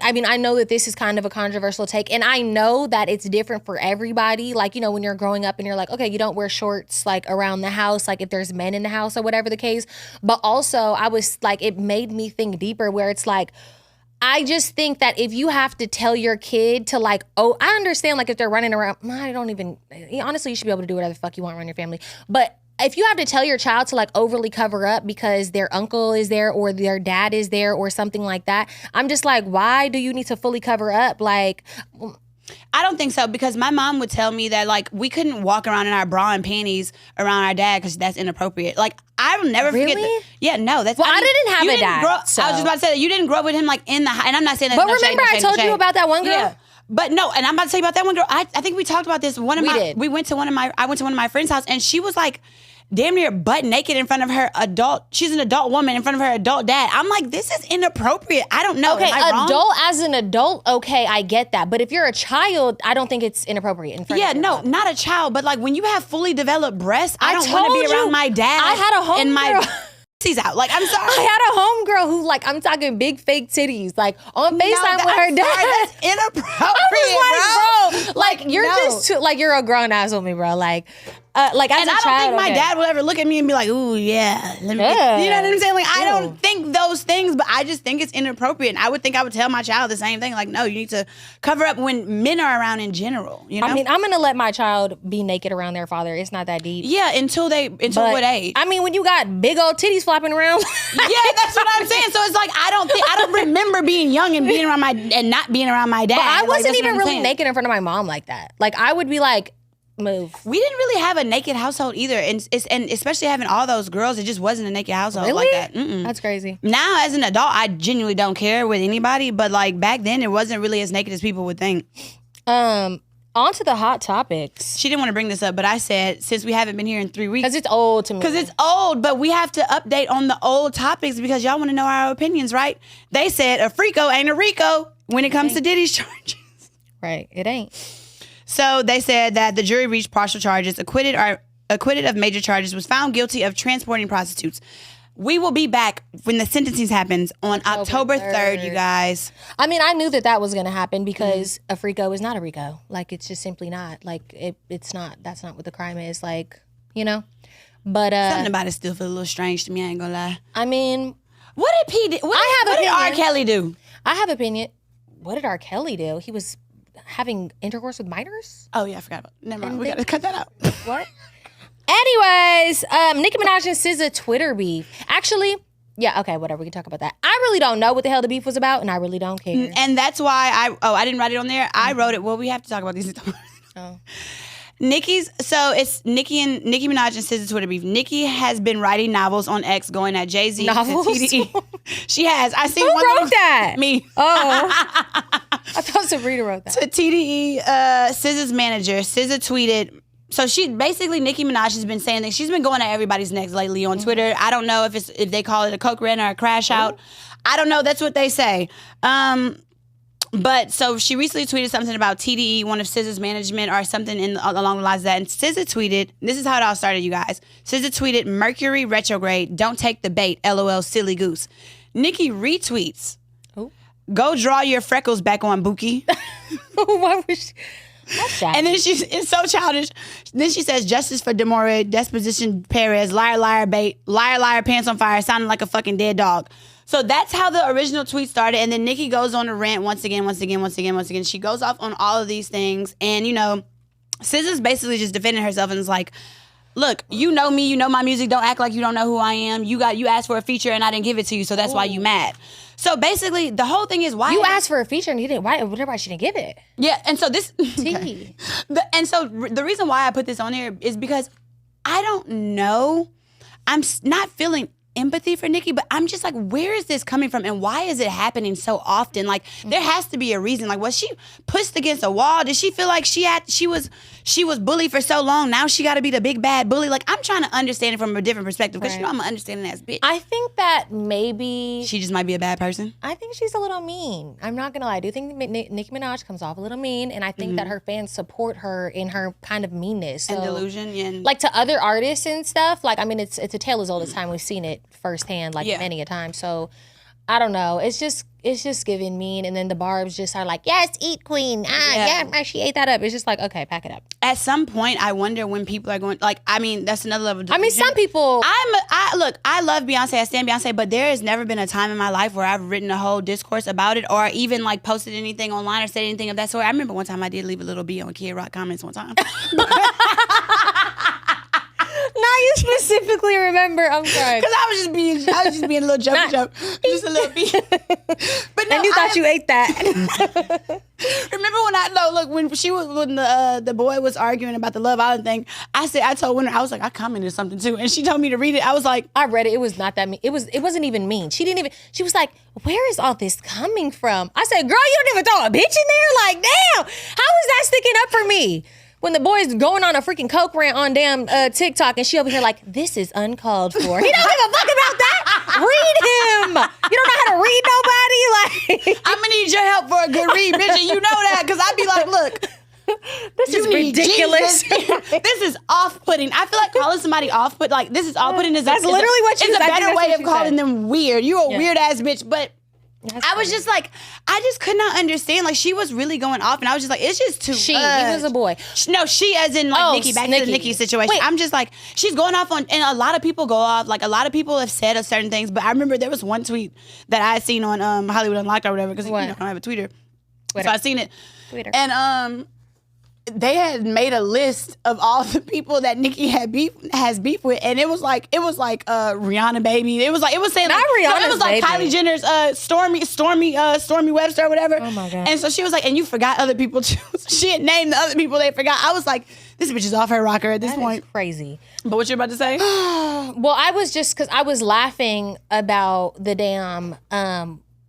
I mean, I know that this is kind of a controversial take, and I know that it's different for everybody. Like, you know, when you're growing up and you're like, okay, you don't wear shorts like around the house, like if there's men in the house or whatever the case. But also, I was like, it made me think deeper where it's like, I just think that if you have to tell your kid to like, oh, I understand like if they're running around, I don't even, honestly, you should be able to do whatever the fuck you want around your family. But if you have to tell your child to like overly cover up because their uncle is there or their dad is there or something like that, I'm just like, why do you need to fully cover up? Like, I don't think so, because my mom would tell me that like we couldn't walk around in our bra and panties around our dad because that's inappropriate. Like I will never forget. Really? Yeah, no, that's. Well, I didn't have you a didn't dad. So. I was just about to say that you didn't grow up with him like in the. And I'm not saying that. But no remember, shade, no I shade, no told you shade. about that one girl. Yeah. But no, and I'm about to tell you about that one girl. I think we talked about this. We went to one of my friend's house, and she was like damn near butt naked in front of her adult. She's an adult woman in front of her adult dad. I'm like, this is inappropriate. I don't know. Okay, Am I wrong? adult as an adult, okay, I get that. But if you're a child, I don't think it's inappropriate in front of your no, mom. not a child, but like when you have fully developed breasts, I don't want to told be around you, my dad. I had a homegirl. And my he's out. Like, I'm sorry. I had a homegirl who, like, I'm talking big fake titties, like on FaceTime with her dad. That's inappropriate, I was like, bro, like you're no. just too, like you're a grown ass woman, bro. Like as And a I don't child, think my okay. dad will ever look at me and be like, ooh, yeah. Let me Yeah. You know what I'm saying? Like, I Ew. don't think those things, but I just think it's inappropriate. And I would tell my child the same thing. Like, no, you need to cover up when men are around in general. You know? I mean, I'm gonna let my child be naked around their father. It's not that deep. Yeah, until But, what age? I mean, when you got big old titties flopping around. Yeah, that's what I'm saying. So it's like I don't remember being young and being around and not being around my dad. But I Like, wasn't that's what even I'm really saying. naked in front of my mom like that. Like I would be like, move. We didn't really have a naked household either, and especially having all those girls, it just wasn't a naked household Really? like that. Mm-mm. That's crazy. Now, as an adult, I genuinely don't care with anybody, but like back then, it wasn't really as naked as people would think. On to the hot topics. She didn't want to bring this up, but I said since we haven't been here in 3 weeks, Because it's old to me. because it's old, but we have to update on the old topics because y'all want to know our opinions, right? They said a Frico ain't a Rico when it comes to Diddy's charges. Right. It ain't. So they said that the jury reached partial charges, acquitted of major charges, was found guilty of transporting prostitutes. We will be back when the sentencing happens on October 3rd, you guys. I mean, I knew that was going to happen because a Frico is not a Rico. Like, it's just simply not. Like, it's not. That's not what the crime is. Like, you know? But, Something about it still feels a little strange to me, I ain't gonna lie. I mean, What did P do? What did R. opinion. Kelly do? I have opinion. What did R. Kelly do? He was having intercourse with minors? Oh, yeah, I forgot about it. Never mind. We got to cut that out. What? Anyways, Nicki Minaj and SZA Twitter beef. Actually, yeah, okay, whatever. We can talk about that. I really don't know what the hell the beef was about, and I really don't care. And that's why I didn't write it on there. I wrote it. Well, we have to talk about these. Oh. It's Nicki Minaj and SZA Twitter beef. Nicki has been writing novels on X going at Jay-Z Novels? to TDE. She has. I seen Who one wrote little- that? Me. Oh. I thought Sabrina wrote that. To TDE, SZA's manager, SZA tweeted. So Nicki Minaj has been saying that she's been going at everybody's necks lately on Twitter. I don't know if they call it a coke run or a crash out. I don't know. That's what they say. But so she recently tweeted something about TDE, one of SZA's management, or something along the lines of that. And SZA tweeted, this is how it all started, you guys. SZA tweeted, Mercury retrograde, don't take the bait, LOL, silly goose. Nicki retweets, go draw your freckles back on, Buki. Why was she? That's And then it's so childish. Then she says, justice for Demore, Disposition Perez, liar, liar, bait, liar, liar, pants on fire, sounding like a fucking dead dog. So that's how the original tweet started. And then Nicki goes on a rant once again. She goes off on all of these things. And, you know, SZA's basically just defending herself and is like, look, you know me, you know my music. Don't act like you don't know who I am. You asked for a feature and I didn't give it to you. So that's why you mad. So basically, the whole thing is why you asked for a feature and you didn't. Why she didn't give it? Yeah, and so this. Tea. The reason why I put this on here is because I don't know. I'm not feeling empathy for Nicki, but I'm just like, where is this coming from, and why is it happening so often? Like, there has to be a reason. Like, was she pushed against a wall? Did she feel like she was bullied for so long? Now she got to be the big bad bully. Like, I'm trying to understand it from a different perspective because you know I'm an understanding ass bitch. I think that maybe She just might be a bad person. I think she's a little mean. I'm not gonna lie. I do think Nicki Minaj comes off a little mean, and I think that her fans support her in her kind of meanness And So, delusion. And like to other artists and stuff. Like, I mean, it's a tale as old as time. We've seen it firsthand, like Yeah. many a time. So I don't know. It's just giving mean. And then the Barbs just are like, yes, eat queen. Yeah, she ate that up. It's just like, okay, pack it up. At some point, I wonder when people are going, like, I mean, that's another level of delusion. I mean, some people. Look, I love Beyonce, I stand Beyonce, but there has never been a time in my life where I've written a whole discourse about it or even like posted anything online or said anything of that sort. I remember one time I did leave a little B on Kid Rock comments one time. Now you specifically remember. I'm sorry. Because I was just being a little joke. Just a little bit. But no, and you thought you ate that. Remember when the boy was arguing about the Love Island thing, I told Winter, I was like, I commented something too. And she told me to read it. I was like, I read it. It was not that mean. It wasn't even mean. She was like, where is all this coming from? I said, girl, you don't even throw a bitch in there? Like, damn, how is that sticking up for me? When the boy's going on a freaking coke rant on damn TikTok and she over here like, this is uncalled for. He don't give a fuck about that. Read him. You don't know how to read nobody? Like, I'm going to need your help for a good read, bitch. And you know that because I'd be like, look. This is ridiculous. This is off-putting. I feel like calling somebody off-put, like this is off-putting. That's literally what you said. It's a better way of calling them weird. You're a weird-ass bitch, but I was just like, I just could not understand. Like, she was really going off, and I was just like, it's just too much. He was a boy. No, she as in, like, Nikki, back to the Nikki situation. Wait. I'm just like, she's going off on, and a lot of people go off. Like, a lot of people have said certain things, but I remember there was one tweet that I had seen on Hollywood Unlocked or whatever, because, you know, I don't have a Twitter. So I seen it. Twitter. And, they had made a list of all the people that Nikki has beef with, and it was like Rihanna baby. It was saying not like, Rihanna's it was like baby. Kylie Jenner's Stormy Webster or whatever. Oh my God. And so she was like, and you forgot other people too. She had named the other people they forgot. I was like, this bitch is off her rocker at this point. Is crazy. But what you're about to say? Well, I was just because I was laughing about the damn.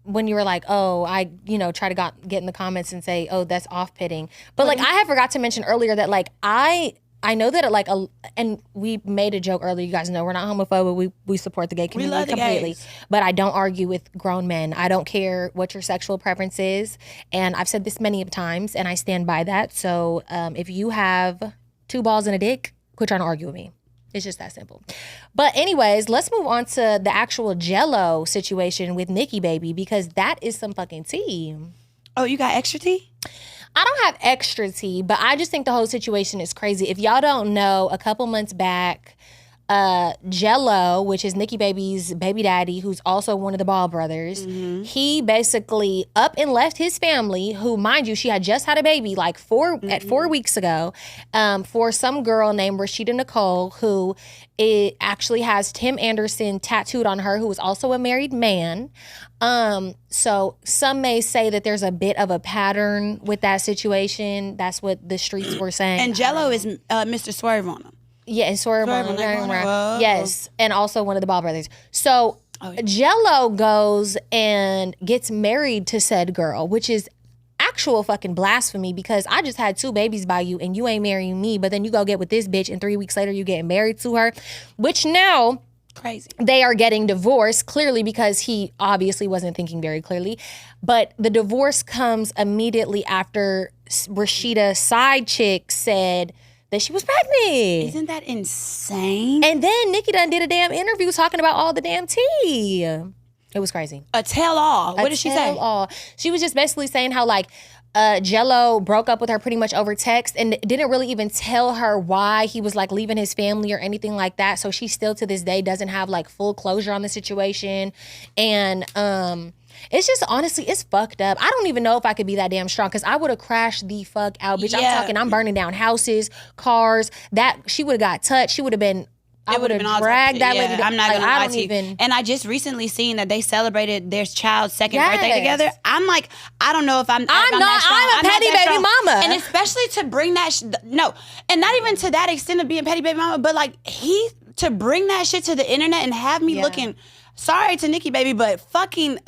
When you were like, oh, I, try to get in the comments and say, oh, that's off-putting. But, like, I had forgot to mention earlier that, like, I know that, like, and we made a joke earlier. You guys know we're not homophobic. We support the gay community love the completely. gays. But I don't argue with grown men. I don't care what your sexual preference is. And I've said this many times, and I stand by that. So if you have 2 balls and a dick, quit trying to argue with me. It's just that simple. But anyways, let's move on to the actual Jello situation with Nikki Baby, because that is some fucking tea. Oh, you got extra tea? I don't have extra tea, but I just think the whole situation is crazy. If y'all don't know, a couple months back, Jello, which is Nikki Baby's baby daddy, who's also one of the Ball brothers, he basically up and left his family, who, mind you, she had just had a baby like 4 weeks ago, for some girl named Rashida Nicole, who it actually has Tim Anderson tattooed on her, who is also a married man. So some may say that there's a bit of a pattern with that situation. That's what the streets were saying. And Jello is Mr. Swerve on him. Yeah, and yes, and also one of the Ball brothers. So Jello goes and gets married to said girl, which is actual fucking blasphemy, because I just had 2 babies by you and you ain't marrying me, but then you go get with this bitch and 3 weeks later you getting married to her, which now crazy. They are getting divorced, clearly because he obviously wasn't thinking very clearly. But the divorce comes immediately after Rashida's side chick said that she was pregnant. Isn't that insane? And then Nikki done did a damn interview talking about all the damn tea. It was crazy. A tell-all. What did she say? All. She was just basically saying how, like, Jello broke up with her pretty much over text and didn't really even tell her why he was, like, leaving his family or anything like that. So she still to this day doesn't have, like, full closure on the situation. And it's just, honestly, it's fucked up. I don't even know if I could be that damn strong, because I would have crashed the fuck out, bitch. Yeah. I'm burning down houses, cars. That she would have got touched. She would have been. I would have dragged that lady. I'm not gonna lie to you. And I just recently seen that they celebrated their child's second birthday together. I'm like, I don't know if I'm a petty baby mama. And especially to bring that, no, and not even to that extent of being petty baby mama, but like to bring that shit to the internet and have me looking, sorry to Nikki Baby, but fucking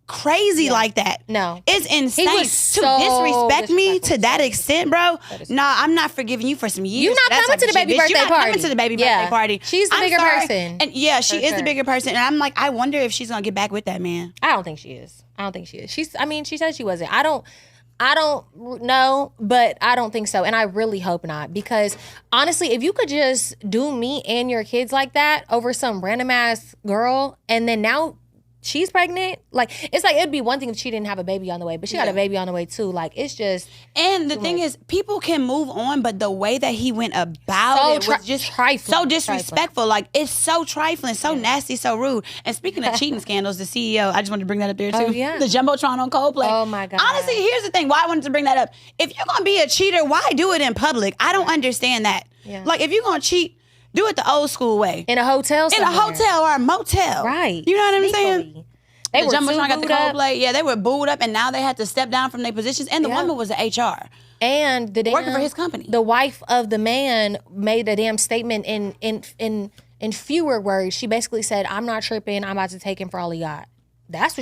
crazy like that. No. It's insane. He was to disrespect me to that extent, bro. Nah, I'm not forgiving you for some years. You're not coming to the baby birthday party. You're not coming to the baby birthday party. She's the bigger person. And yeah, she is the bigger person. And I'm like, I wonder if she's gonna get back with that man. I don't think she is. She said she wasn't. I don't know, but I don't think so. And I really hope not, because honestly, if you could just do me and your kids like that over some random ass girl, and then now she's pregnant. Like, it's like, it'd be one thing if she didn't have a baby on the way, but she got a baby on the way too. Like, it's just. And the thing is, people can move on, but the way that he went about it was just so disrespectful. Like, it's so trifling, so nasty, so rude. And speaking of cheating scandals, the CEO, I just wanted to bring that up there too. Oh, yeah. The Jumbotron on Coldplay. Oh my God. Honestly, here's the thing why I wanted to bring that up. If you're going to be a cheater, why do it in public? I don't understand that. Yeah. Like, if you're going to cheat, do it the old school way. In a hotel somewhere. In a hotel or a motel. Right. You know what I'm saying? They were Jumbotron got the Coldplay. Yeah, they were booed up, and now they had to step down from their positions. And the woman was an HR. And the working for his company. The wife of the man made a damn statement in fewer words. She basically said, "I'm not tripping. I'm about to take him for all he got." That's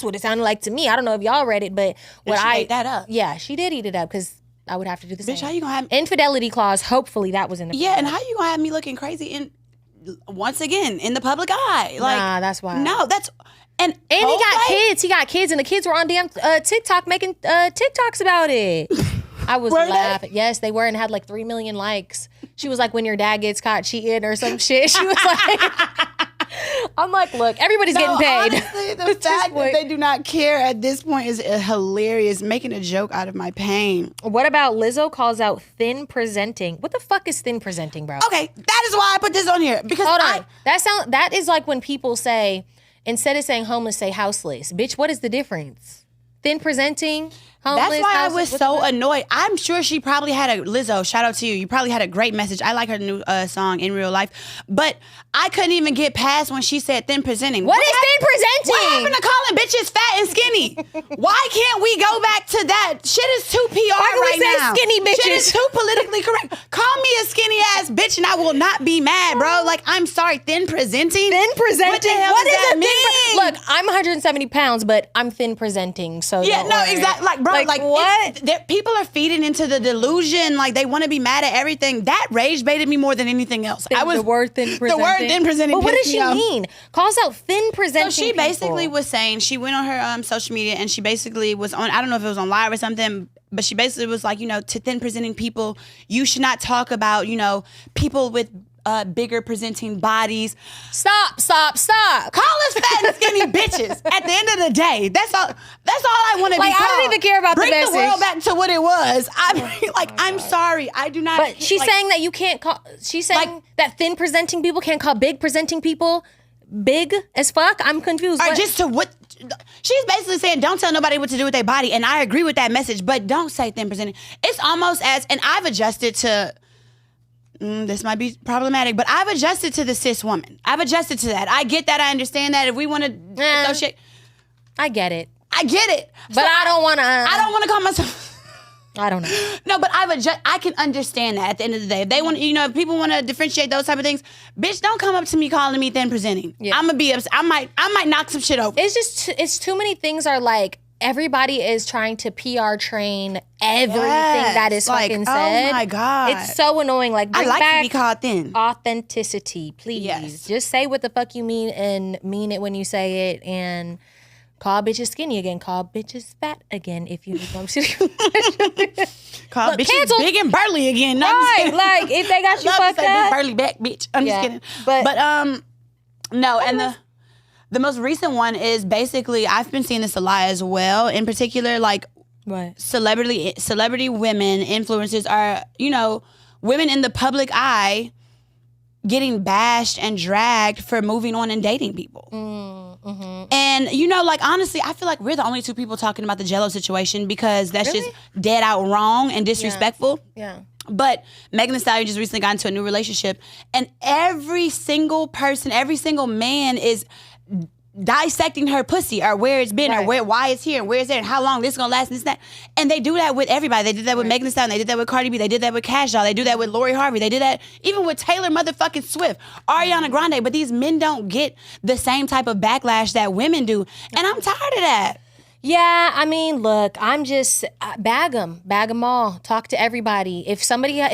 what it sounded like to me. I don't know if y'all read it, but ate that up. Yeah, she did eat it up because I would have to do the same. Bitch, how you gonna have infidelity clause? Hopefully that was in the and how you gonna have me looking crazy once again in the public eye? Like, nah, that's why. No, that's and he got kids. He got kids, and the kids were on damn TikTok making TikToks about it. I was laughing. Yes, they were, and had like 3 million likes. She was like, "When your dad gets caught cheating or some shit." She was like, I'm like, look, everybody's getting paid. Honestly, the fact that they do not care at this point is hilarious, making a joke out of my pain. What about Lizzo calls out thin presenting? What the fuck is thin presenting, bro? Okay, that is why I put this on here. Because hold on. That is like when people say, instead of saying homeless, say houseless. Bitch, what is the difference? Thin presenting, homeless, that's why houseless, I was so annoyed. I'm sure she probably had Lizzo, shout out to you. You probably had a great message. I like her new song, In Real Life. But I couldn't even get past when she said thin presenting. What is thin presenting? What happened to calling bitches fat and skinny? Why can't we go back to that? Shit is too PR right now. Skinny bitches? Shit is too politically correct. Call me a skinny ass bitch and I will not be mad, bro. Like, I'm sorry, thin presenting? Thin presenting? What the hell does that mean? Look, I'm 170 pounds, but I'm thin presenting, so yeah, no, exactly. Like, bro, like what? People are feeding into the delusion. Like, they want to be mad at everything. That rage baited me more than anything else. The word thin presenting. The word thin presenting. But what does she mean? Calls out thin presenting. So she basically was saying, she went on her social media and she basically was on, I don't know if it was on live or something, but she basically was like, to thin presenting people, you should not talk about, people with bigger presenting bodies. Stop. Call us fat and skinny bitches. At the end of the day, that's all I want to be called. I don't even care about Bring the message. the world back to what it was. I'm sorry. I do not. But she's saying that you can't call. She's saying that thin presenting people can't call big presenting people big as fuck. I'm confused. Or just to what? She's basically saying, don't tell nobody what to do with their body, and I agree with that message. But don't say thin presenting. It's almost as, and I've adjusted to. This might be problematic, but I've adjusted to the cis woman. I've adjusted to that. I get that. I understand that. If we want to associate, I get it. But so I don't want to. I don't want to call myself. I don't know. No, but I can understand that at the end of the day. If they want, if people want to differentiate those type of things, bitch, don't come up to me calling me thin presenting. Yeah. I'm gonna be upset. I might knock some shit over. It's too many things are like. Everybody is trying to PR train everything that is fucking said. Oh my God. It's so annoying. Like, bring I like back to be called thin. Authenticity, please. Yes. Just say what the fuck you mean and mean it when you say it, and call bitches skinny again. Call bitches fat again if you need them. Call bitches canceled. Big and burly again. No, right. Like, if they got you fucked up. Big burly back, bitch. I'm just kidding. But no, and the most recent one is basically, I've been seeing this a lot as well. In particular, like what? Celebrity women, influencers are, women in the public eye getting bashed and dragged for moving on and dating people. Mm-hmm. And, honestly, I feel like we're the only two people talking about the Jello situation because that's just dead out wrong and disrespectful. Yeah. But Megan Thee Stallion just recently got into a new relationship, and every single person, every single man is dissecting her pussy or where it's been or why it's here and where it's there and how long this is gonna last and this and that. And they do that with everybody. They did that with Megan Thee Stallion. They did that with Cardi B. They did that with Cash Doll. They do that with Lori Harvey. They did that even with Taylor motherfucking Swift, Ariana Grande. But these men don't get the same type of backlash that women do. And I'm tired of that. Yeah, I mean, look, I'm just bag them all. Talk to everybody. If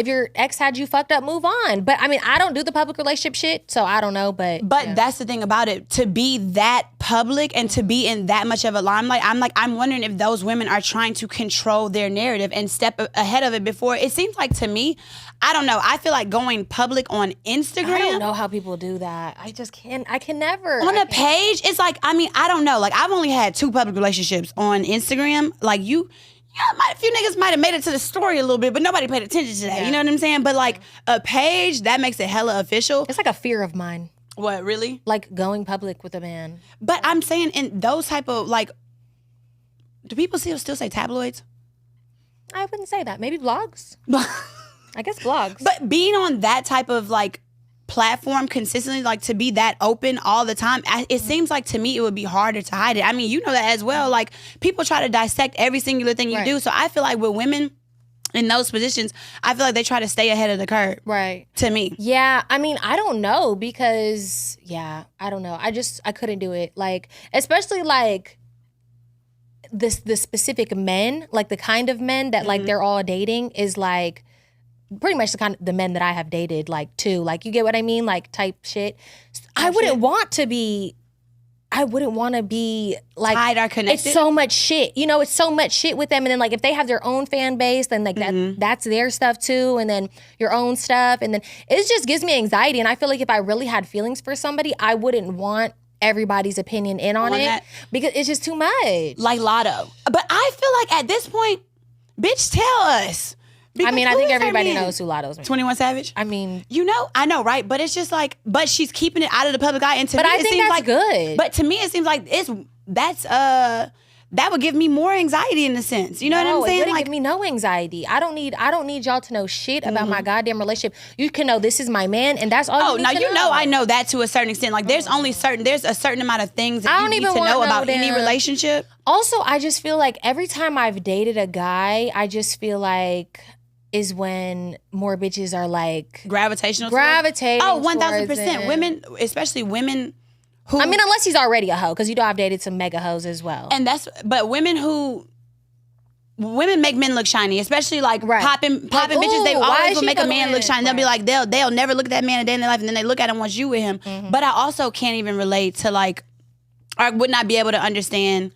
your ex had you fucked up, move on. But I mean, I don't do the public relationship shit, so I don't know. But yeah. That's the thing about it. To be that public and to be in that much of a limelight, I'm wondering if those women are trying to control their narrative and step ahead of it before. It seems like to me, I don't know. I feel like going public on Instagram. I don't know how people do that. I just can't. I can never. On a page, it's like, I mean, I don't know. Like, I've only had 2 public relationships on Instagram. Like, a few niggas might have made it to the story a little bit, but nobody paid attention to that. Yeah. You know what I'm saying? But like a page, that makes it hella official. It's like a fear of mine. What, really? Like going public with a man. But I'm saying in those type of, like, do people still say tabloids? I wouldn't say that. Maybe blogs. I guess blogs. But being on that type of, like, platform consistently, like, to be that open all the time, it seems like to me it would be harder to hide it. I mean, you know that as well. Like, people try to dissect every singular thing you do. So I feel like with women in those positions, I feel like they try to stay ahead of the curve. Right. To me. Yeah. I mean, I don't know because, I don't know. I couldn't do it. Like, especially like the specific men, like the kind of men that like they're all dating is like pretty much the men that I have dated, like too. Like, you get what I mean? Like type shit. I wouldn't want to be like tied or connected. It's so much shit. You know, it's so much shit with them. And then like if they have their own fan base, then like that's their stuff too. And then your own stuff. And then it just gives me anxiety. And I feel like if I really had feelings for somebody, I wouldn't want everybody's opinion in on it that. Because it's just too much. Like Lotto. But I feel like at this point, bitch, tell us. I mean, I think everybody knows who Lotto's mean. 21 Savage? I mean... You know, I know, right? But it's just like, but she's keeping it out of the public eye. And to me, I think that's like good. But to me, it seems like that would give me more anxiety in a sense. You know what I'm saying? It wouldn't give me no anxiety. I don't need y'all to know shit about my goddamn relationship. You can know this is my man, and that's all. You need to know. I know that to a certain extent. Like there's a certain amount of things that you need to know about any relationship. Also, I just feel like every time I've dated a guy, I just feel like is when more bitches are like gravitating. Oh, 1,000%. Women, especially women. Who, I mean, unless he's already a hoe, because you know I've dated some mega hoes as well. But women make men look shiny, especially like popping bitches. They always will make a man look shiny. They'll be like, they'll never look at that man a day in their life, and then they look at him once you with him. But I also can't even relate to like, or would not be able to understand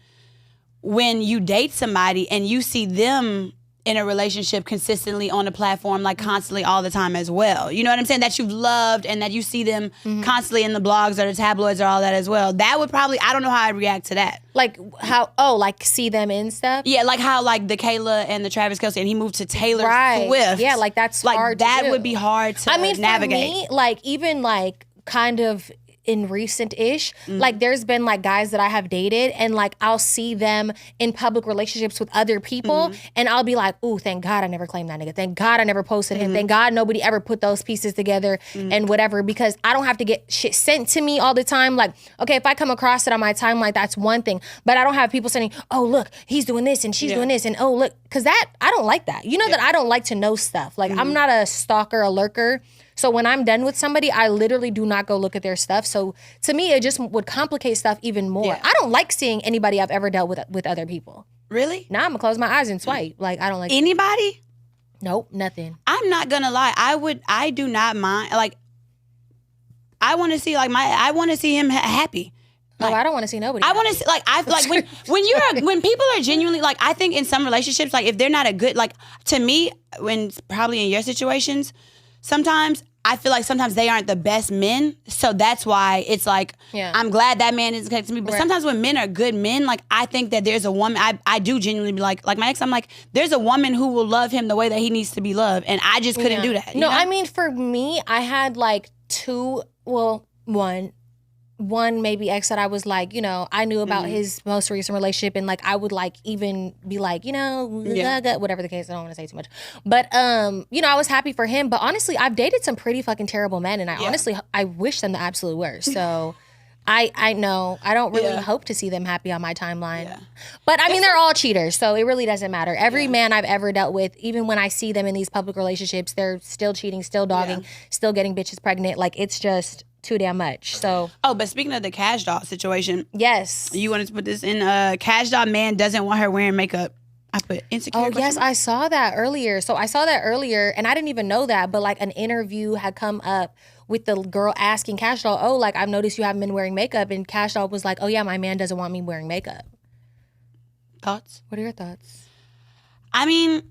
when you date somebody and you see them in a relationship consistently on a platform, like constantly all the time as well. You know what I'm saying? That you've loved and that you see them constantly in the blogs or the tabloids or all that as well. That would probably, I don't know how I'd react to that. Like how, like see them in stuff? Yeah, like how like the Kayla and the Travis Kelce and he moved to Taylor Swift. Yeah, like that's like hard that to do. Would be hard to navigate. For me, like even like kind of in recent-ish, like there's been like guys that I have dated and like I'll see them in public relationships with other people and I'll be like, ooh, thank God I never claimed that nigga. Thank God I never posted him. Thank God nobody ever put those pieces together and whatever, because I don't have to get shit sent to me all the time. Like, okay, if I come across it on my timeline, that's one thing, but I don't have people saying, oh, look, he's doing this and she's doing this and oh, look, because that, I don't like that. You know that I don't like to know stuff. Like I'm not a stalker, a lurker. So when I'm done with somebody, I literally do not go look at their stuff. So to me, it just would complicate stuff even more. Yeah. I don't like seeing anybody I've ever dealt with other people. Really? Now I'm gonna close my eyes and swipe. Like I don't like anybody. Nope, nothing. I'm not gonna lie. I do not mind. Like I want to see him happy. Like, I don't want to see nobody. I want to see when people are genuinely like, I think in some relationships, like if they're not a good, like to me, when probably in your situations, sometimes I feel like sometimes they aren't the best men. So that's why it's like, I'm glad that man isn't connected to me. But sometimes when men are good men, like I think that there's a woman, I do genuinely be like my ex, I'm like, there's a woman who will love him the way that he needs to be loved. And I just couldn't do that. No, I mean, for me, I had like one maybe ex that I was like, you know, I knew about his most recent relationship and like I would like even be like, you know, whatever the case, I don't want to say too much. But you know, I was happy for him. But honestly, I've dated some pretty fucking terrible men and I wish them the absolute worst. So I know I don't really hope to see them happy on my timeline. Yeah. But I mean, they're all cheaters, so it really doesn't matter. Every man I've ever dealt with, even when I see them in these public relationships, they're still cheating, still dogging, still getting bitches pregnant. Like it's just, too damn much. So Oh, but speaking of the Cash Doll situation, yes. you wanted to put this in. Cash Doll man doesn't want her wearing makeup. I put insecure. Oh yes, I saw that earlier. So I saw that earlier, and I didn't even know that. But like an interview had come up with the girl asking Cash Doll, "Oh, like I've noticed you haven't been wearing makeup," and Cash Doll was like, "Oh yeah, my man doesn't want me wearing makeup." Thoughts? What are your thoughts? I mean,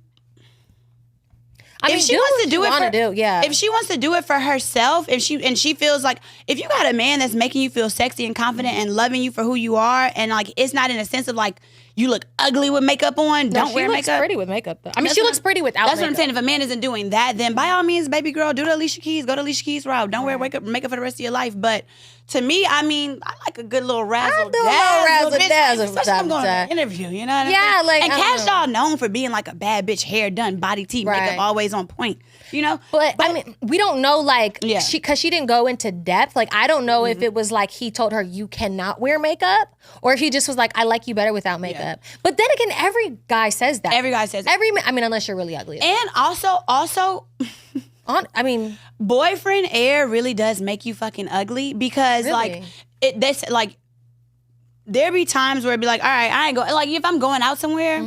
if she wants to do it yeah. If she wants to do it for herself, if she feels like, if you got a man that's making you feel sexy and confident and loving you for who you are, and like it's not in a sense of like you look ugly with makeup on, don't wear makeup. She looks pretty with makeup though. I mean, she looks pretty without That's makeup. what I'm saying. If a man isn't doing that, then by all means, baby girl, do the Alicia Keys. Go to Alicia Keys route. Don't wear makeup for the rest of your life. But to me, I mean, I like a good little razzle dazzle. Especially if I'm going to an interview, you know what I mean? Yeah, like, and Cash Doll known for being like a bad bitch, hair done, body tea, makeup always on point. You know? But I mean, we don't know, like, Yeah. because she didn't go into depth. Like, I don't know if it was like he told her you cannot wear makeup, or if he just was like, I like you better without makeup. But then again, every guy says that. Every guy says I mean, unless you're really ugly. And also, I mean, boyfriend air really does make you fucking ugly because Really? like there be times where it'd be like, all right, I ain't go, like if I'm going out somewhere,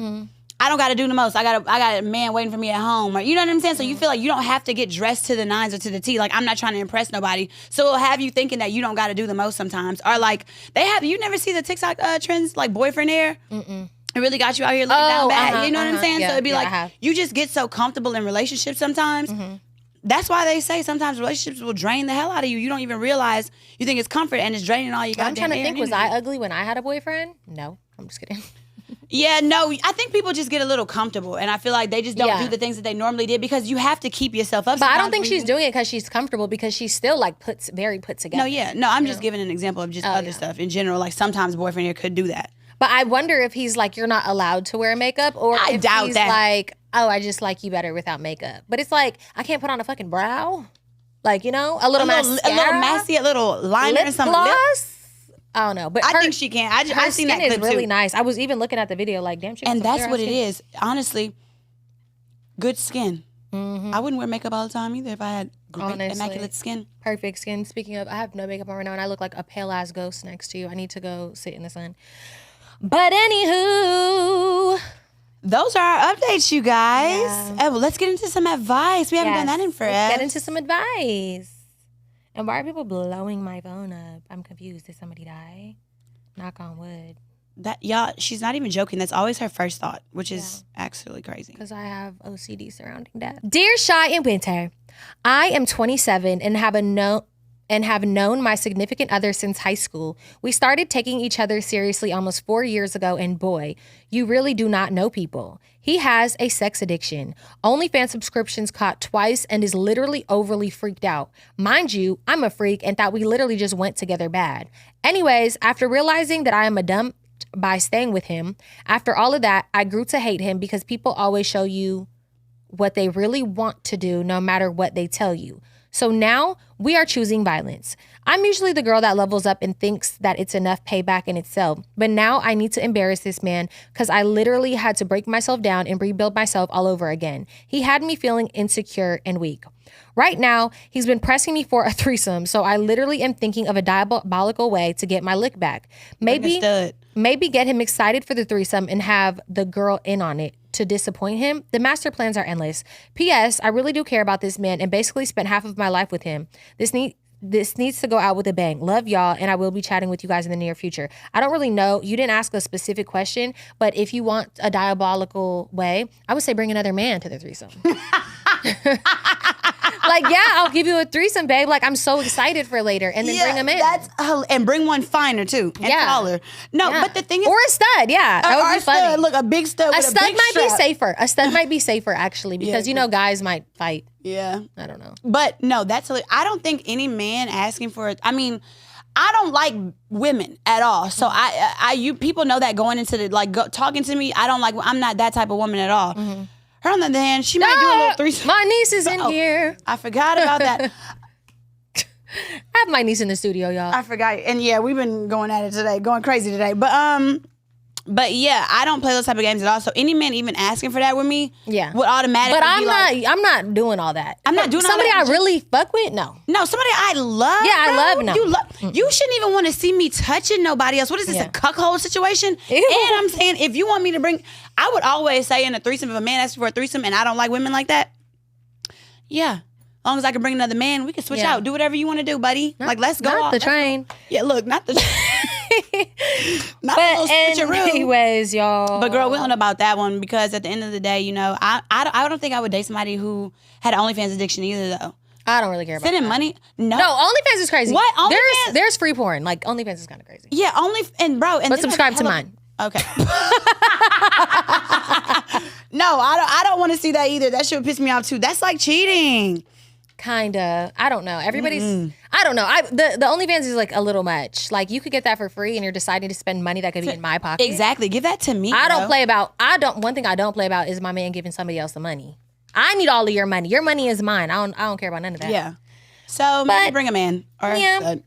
I don't got to do the most. I got a man waiting for me at home, or you know what I'm saying. So you feel like you don't have to get dressed to the nines or to the T. Like I'm not trying to impress nobody. So it'll have you thinking that you don't got to do the most sometimes, or like you never see the TikTok trends like boyfriend air. It really got you out here looking down bad. You know what I'm saying? Yeah, So it'd be I like you just get so comfortable in relationships sometimes. That's why they say sometimes relationships will drain the hell out of you. You don't even realize you think it's comfort and it's draining all you got. I'm trying to think, was I ugly when I had a boyfriend? No, I'm just kidding. Yeah, no, I think people just get a little comfortable, and I feel like they just don't do the things that they normally did because you have to keep yourself up. But I don't think she's doing it because she's comfortable, because she's still like very put together. No, I'm just giving an example of just other stuff in general. Like sometimes boyfriend here could do that. But I wonder if he's like, you're not allowed to wear makeup, or I if doubt he's that. like, oh, I just like you better without makeup. But it's like, I can't put on a fucking brow, like, you know, a little mascara, a little liner, lip and some gloss. I don't know, but I think she can. Her I seen skin that clip is really too. nice. I was even looking at the video, like, damn, she got And some that's clear what it skin. is. Honestly, good skin. I wouldn't wear makeup all the time either if I had great, immaculate skin. Perfect skin. Speaking of, I have no makeup on right now, and I look like a pale ass ghost next to you. I need to go sit in the sun. But anywho, those are our updates, you guys. Yeah. Well, let's get into some advice. We haven't done that in forever. Let's get into some advice. And why are people blowing my phone up? I'm confused. Did somebody die? Knock on wood. That y'all, she's not even joking. That's always her first thought, which is actually crazy. Because I have OCD surrounding death. Dear Shy and Winter, I am 27 and have known my significant other since high school. We started taking each other seriously almost 4 years ago, and boy, you really do not know people. He has a sex addiction, OnlyFans subscriptions caught twice, and is literally overly freaked out. Mind you, I'm a freak and thought we literally just went together bad. Anyways, after realizing that I am a dumb by staying with him, after all of that, I grew to hate him because people always show you what they really want to do no matter what they tell you. So now we are choosing violence. I'm usually the girl that levels up and thinks that it's enough payback in itself. But now I need to embarrass this man because I literally had to break myself down and rebuild myself all over again. He had me feeling insecure and weak. Right now, he's been pressing me for a threesome, so I literally am thinking of a diabolical way to get my lick back. Maybe get him excited for the threesome and have the girl in on it. To disappoint him, the master plans are endless. P.S. I really do care about this man and basically spent half of my life with him. This needs to go out with a bang. Love y'all, and I will be chatting with you guys in the near future. I don't really know. You didn't ask a specific question, but if you want a diabolical way, I would say bring another man to the threesome. Like, yeah, I'll give you a threesome, babe. Like, I'm so excited for later. And then bring him in. And bring one finer, too. And taller. No, but the thing is... Or a stud, yeah. That would be funny. Stud, look, a big stud with a big stud might strap. be safer. A stud might be safer, actually, because, guys might fight. Yeah. I don't know. But, no, I don't think any man asking for it... I mean... I don't like women at all. So you people know that going into the, talking to me, I'm not that type of woman at all. Mm-hmm. Her, on the other hand, she might do a little threesome. My niece is in here. I forgot about that. I have my niece in the studio, y'all. I forgot. And yeah, we've been going at it today, going crazy today. But But yeah, I don't play those type of games at all. So any man even asking for that with me, Yeah. would automatically. But I'm not doing all that. I'm not doing all somebody that. I really fuck with. No. No, somebody I love. Yeah, I love. No. You shouldn't even want to see me touching nobody else. What is this, a cuckold situation? Ew. And I'm saying, if you want me to bring, I would always say in a threesome, if a man asks for a threesome and I don't like women like that, yeah. As long as I can bring another man, we can switch out. Do whatever you want to do, buddy. Let's go. Not the train. Yeah, look, not the train. Not But switcheroo. anyways, y'all. But girl, we don't know about that one because at the end of the day, I don't think I would date somebody who had an OnlyFans addiction either, though. I don't really care about Sending that. money? No. No, OnlyFans is crazy. What? OnlyFans? There's free porn. Like, OnlyFans is kind of crazy. Yeah, But subscribe to mine. Okay. No, I don't want to see that either. That shit would piss me off too. That's like cheating. Kinda. I don't know. Everybody's. I don't know. The OnlyFans is like a little much. Like, you could get that for free, and you're deciding to spend money that could be in my pocket. Exactly. Give that to me. One thing I don't play about is my man giving somebody else the money. I need all of your money. Your money is mine. I don't care about none of that. Yeah. So maybe bring a man. Or that's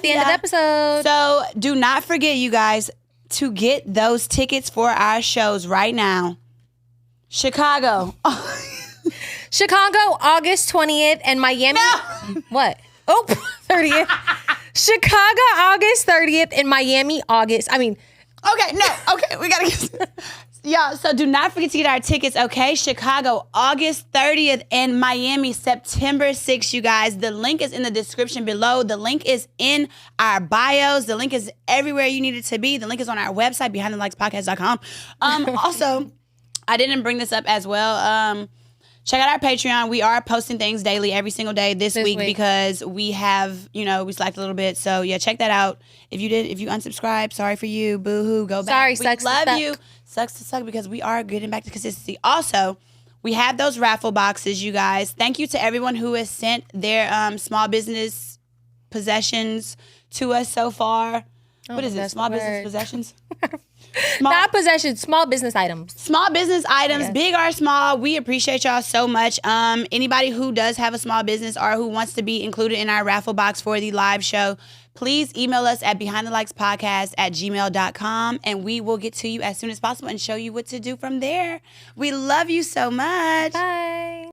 the end of the episode. So do not forget, you guys, to get those tickets for our shows right now. Chicago. Chicago, August 20th, and Miami. No. What? Oh, 30th. Chicago, August 30th, and Miami, August. Okay, we gotta get. Y'all, so do not forget to get our tickets, okay? Chicago, August 30th, and Miami, September 6th, you guys. The link is in the description below. The link is in our bios. The link is everywhere you need it to be. The link is on our website, behindthelikes.podcast.com. Also, I didn't bring this up as well. Check out our Patreon. We are posting things daily, every single day this week because we have, we slacked a little bit. So yeah, check that out. If you unsubscribed, sorry for you. Boo-hoo, go back. Sorry, we sucks love to suck. you. Sucks to suck because we are getting back to consistency. Also, we have those raffle boxes, you guys. Thank you to everyone who has sent their small business possessions to us so far. What is it? Small business possessions? Not possessions, small business items. Small business items, big or small. We appreciate y'all so much. Anybody who does have a small business or who wants to be included in our raffle box for the live show, please email us at behindthelikes.podcast@gmail.com and we will get to you as soon as possible and show you what to do from there. We love you so much. Bye.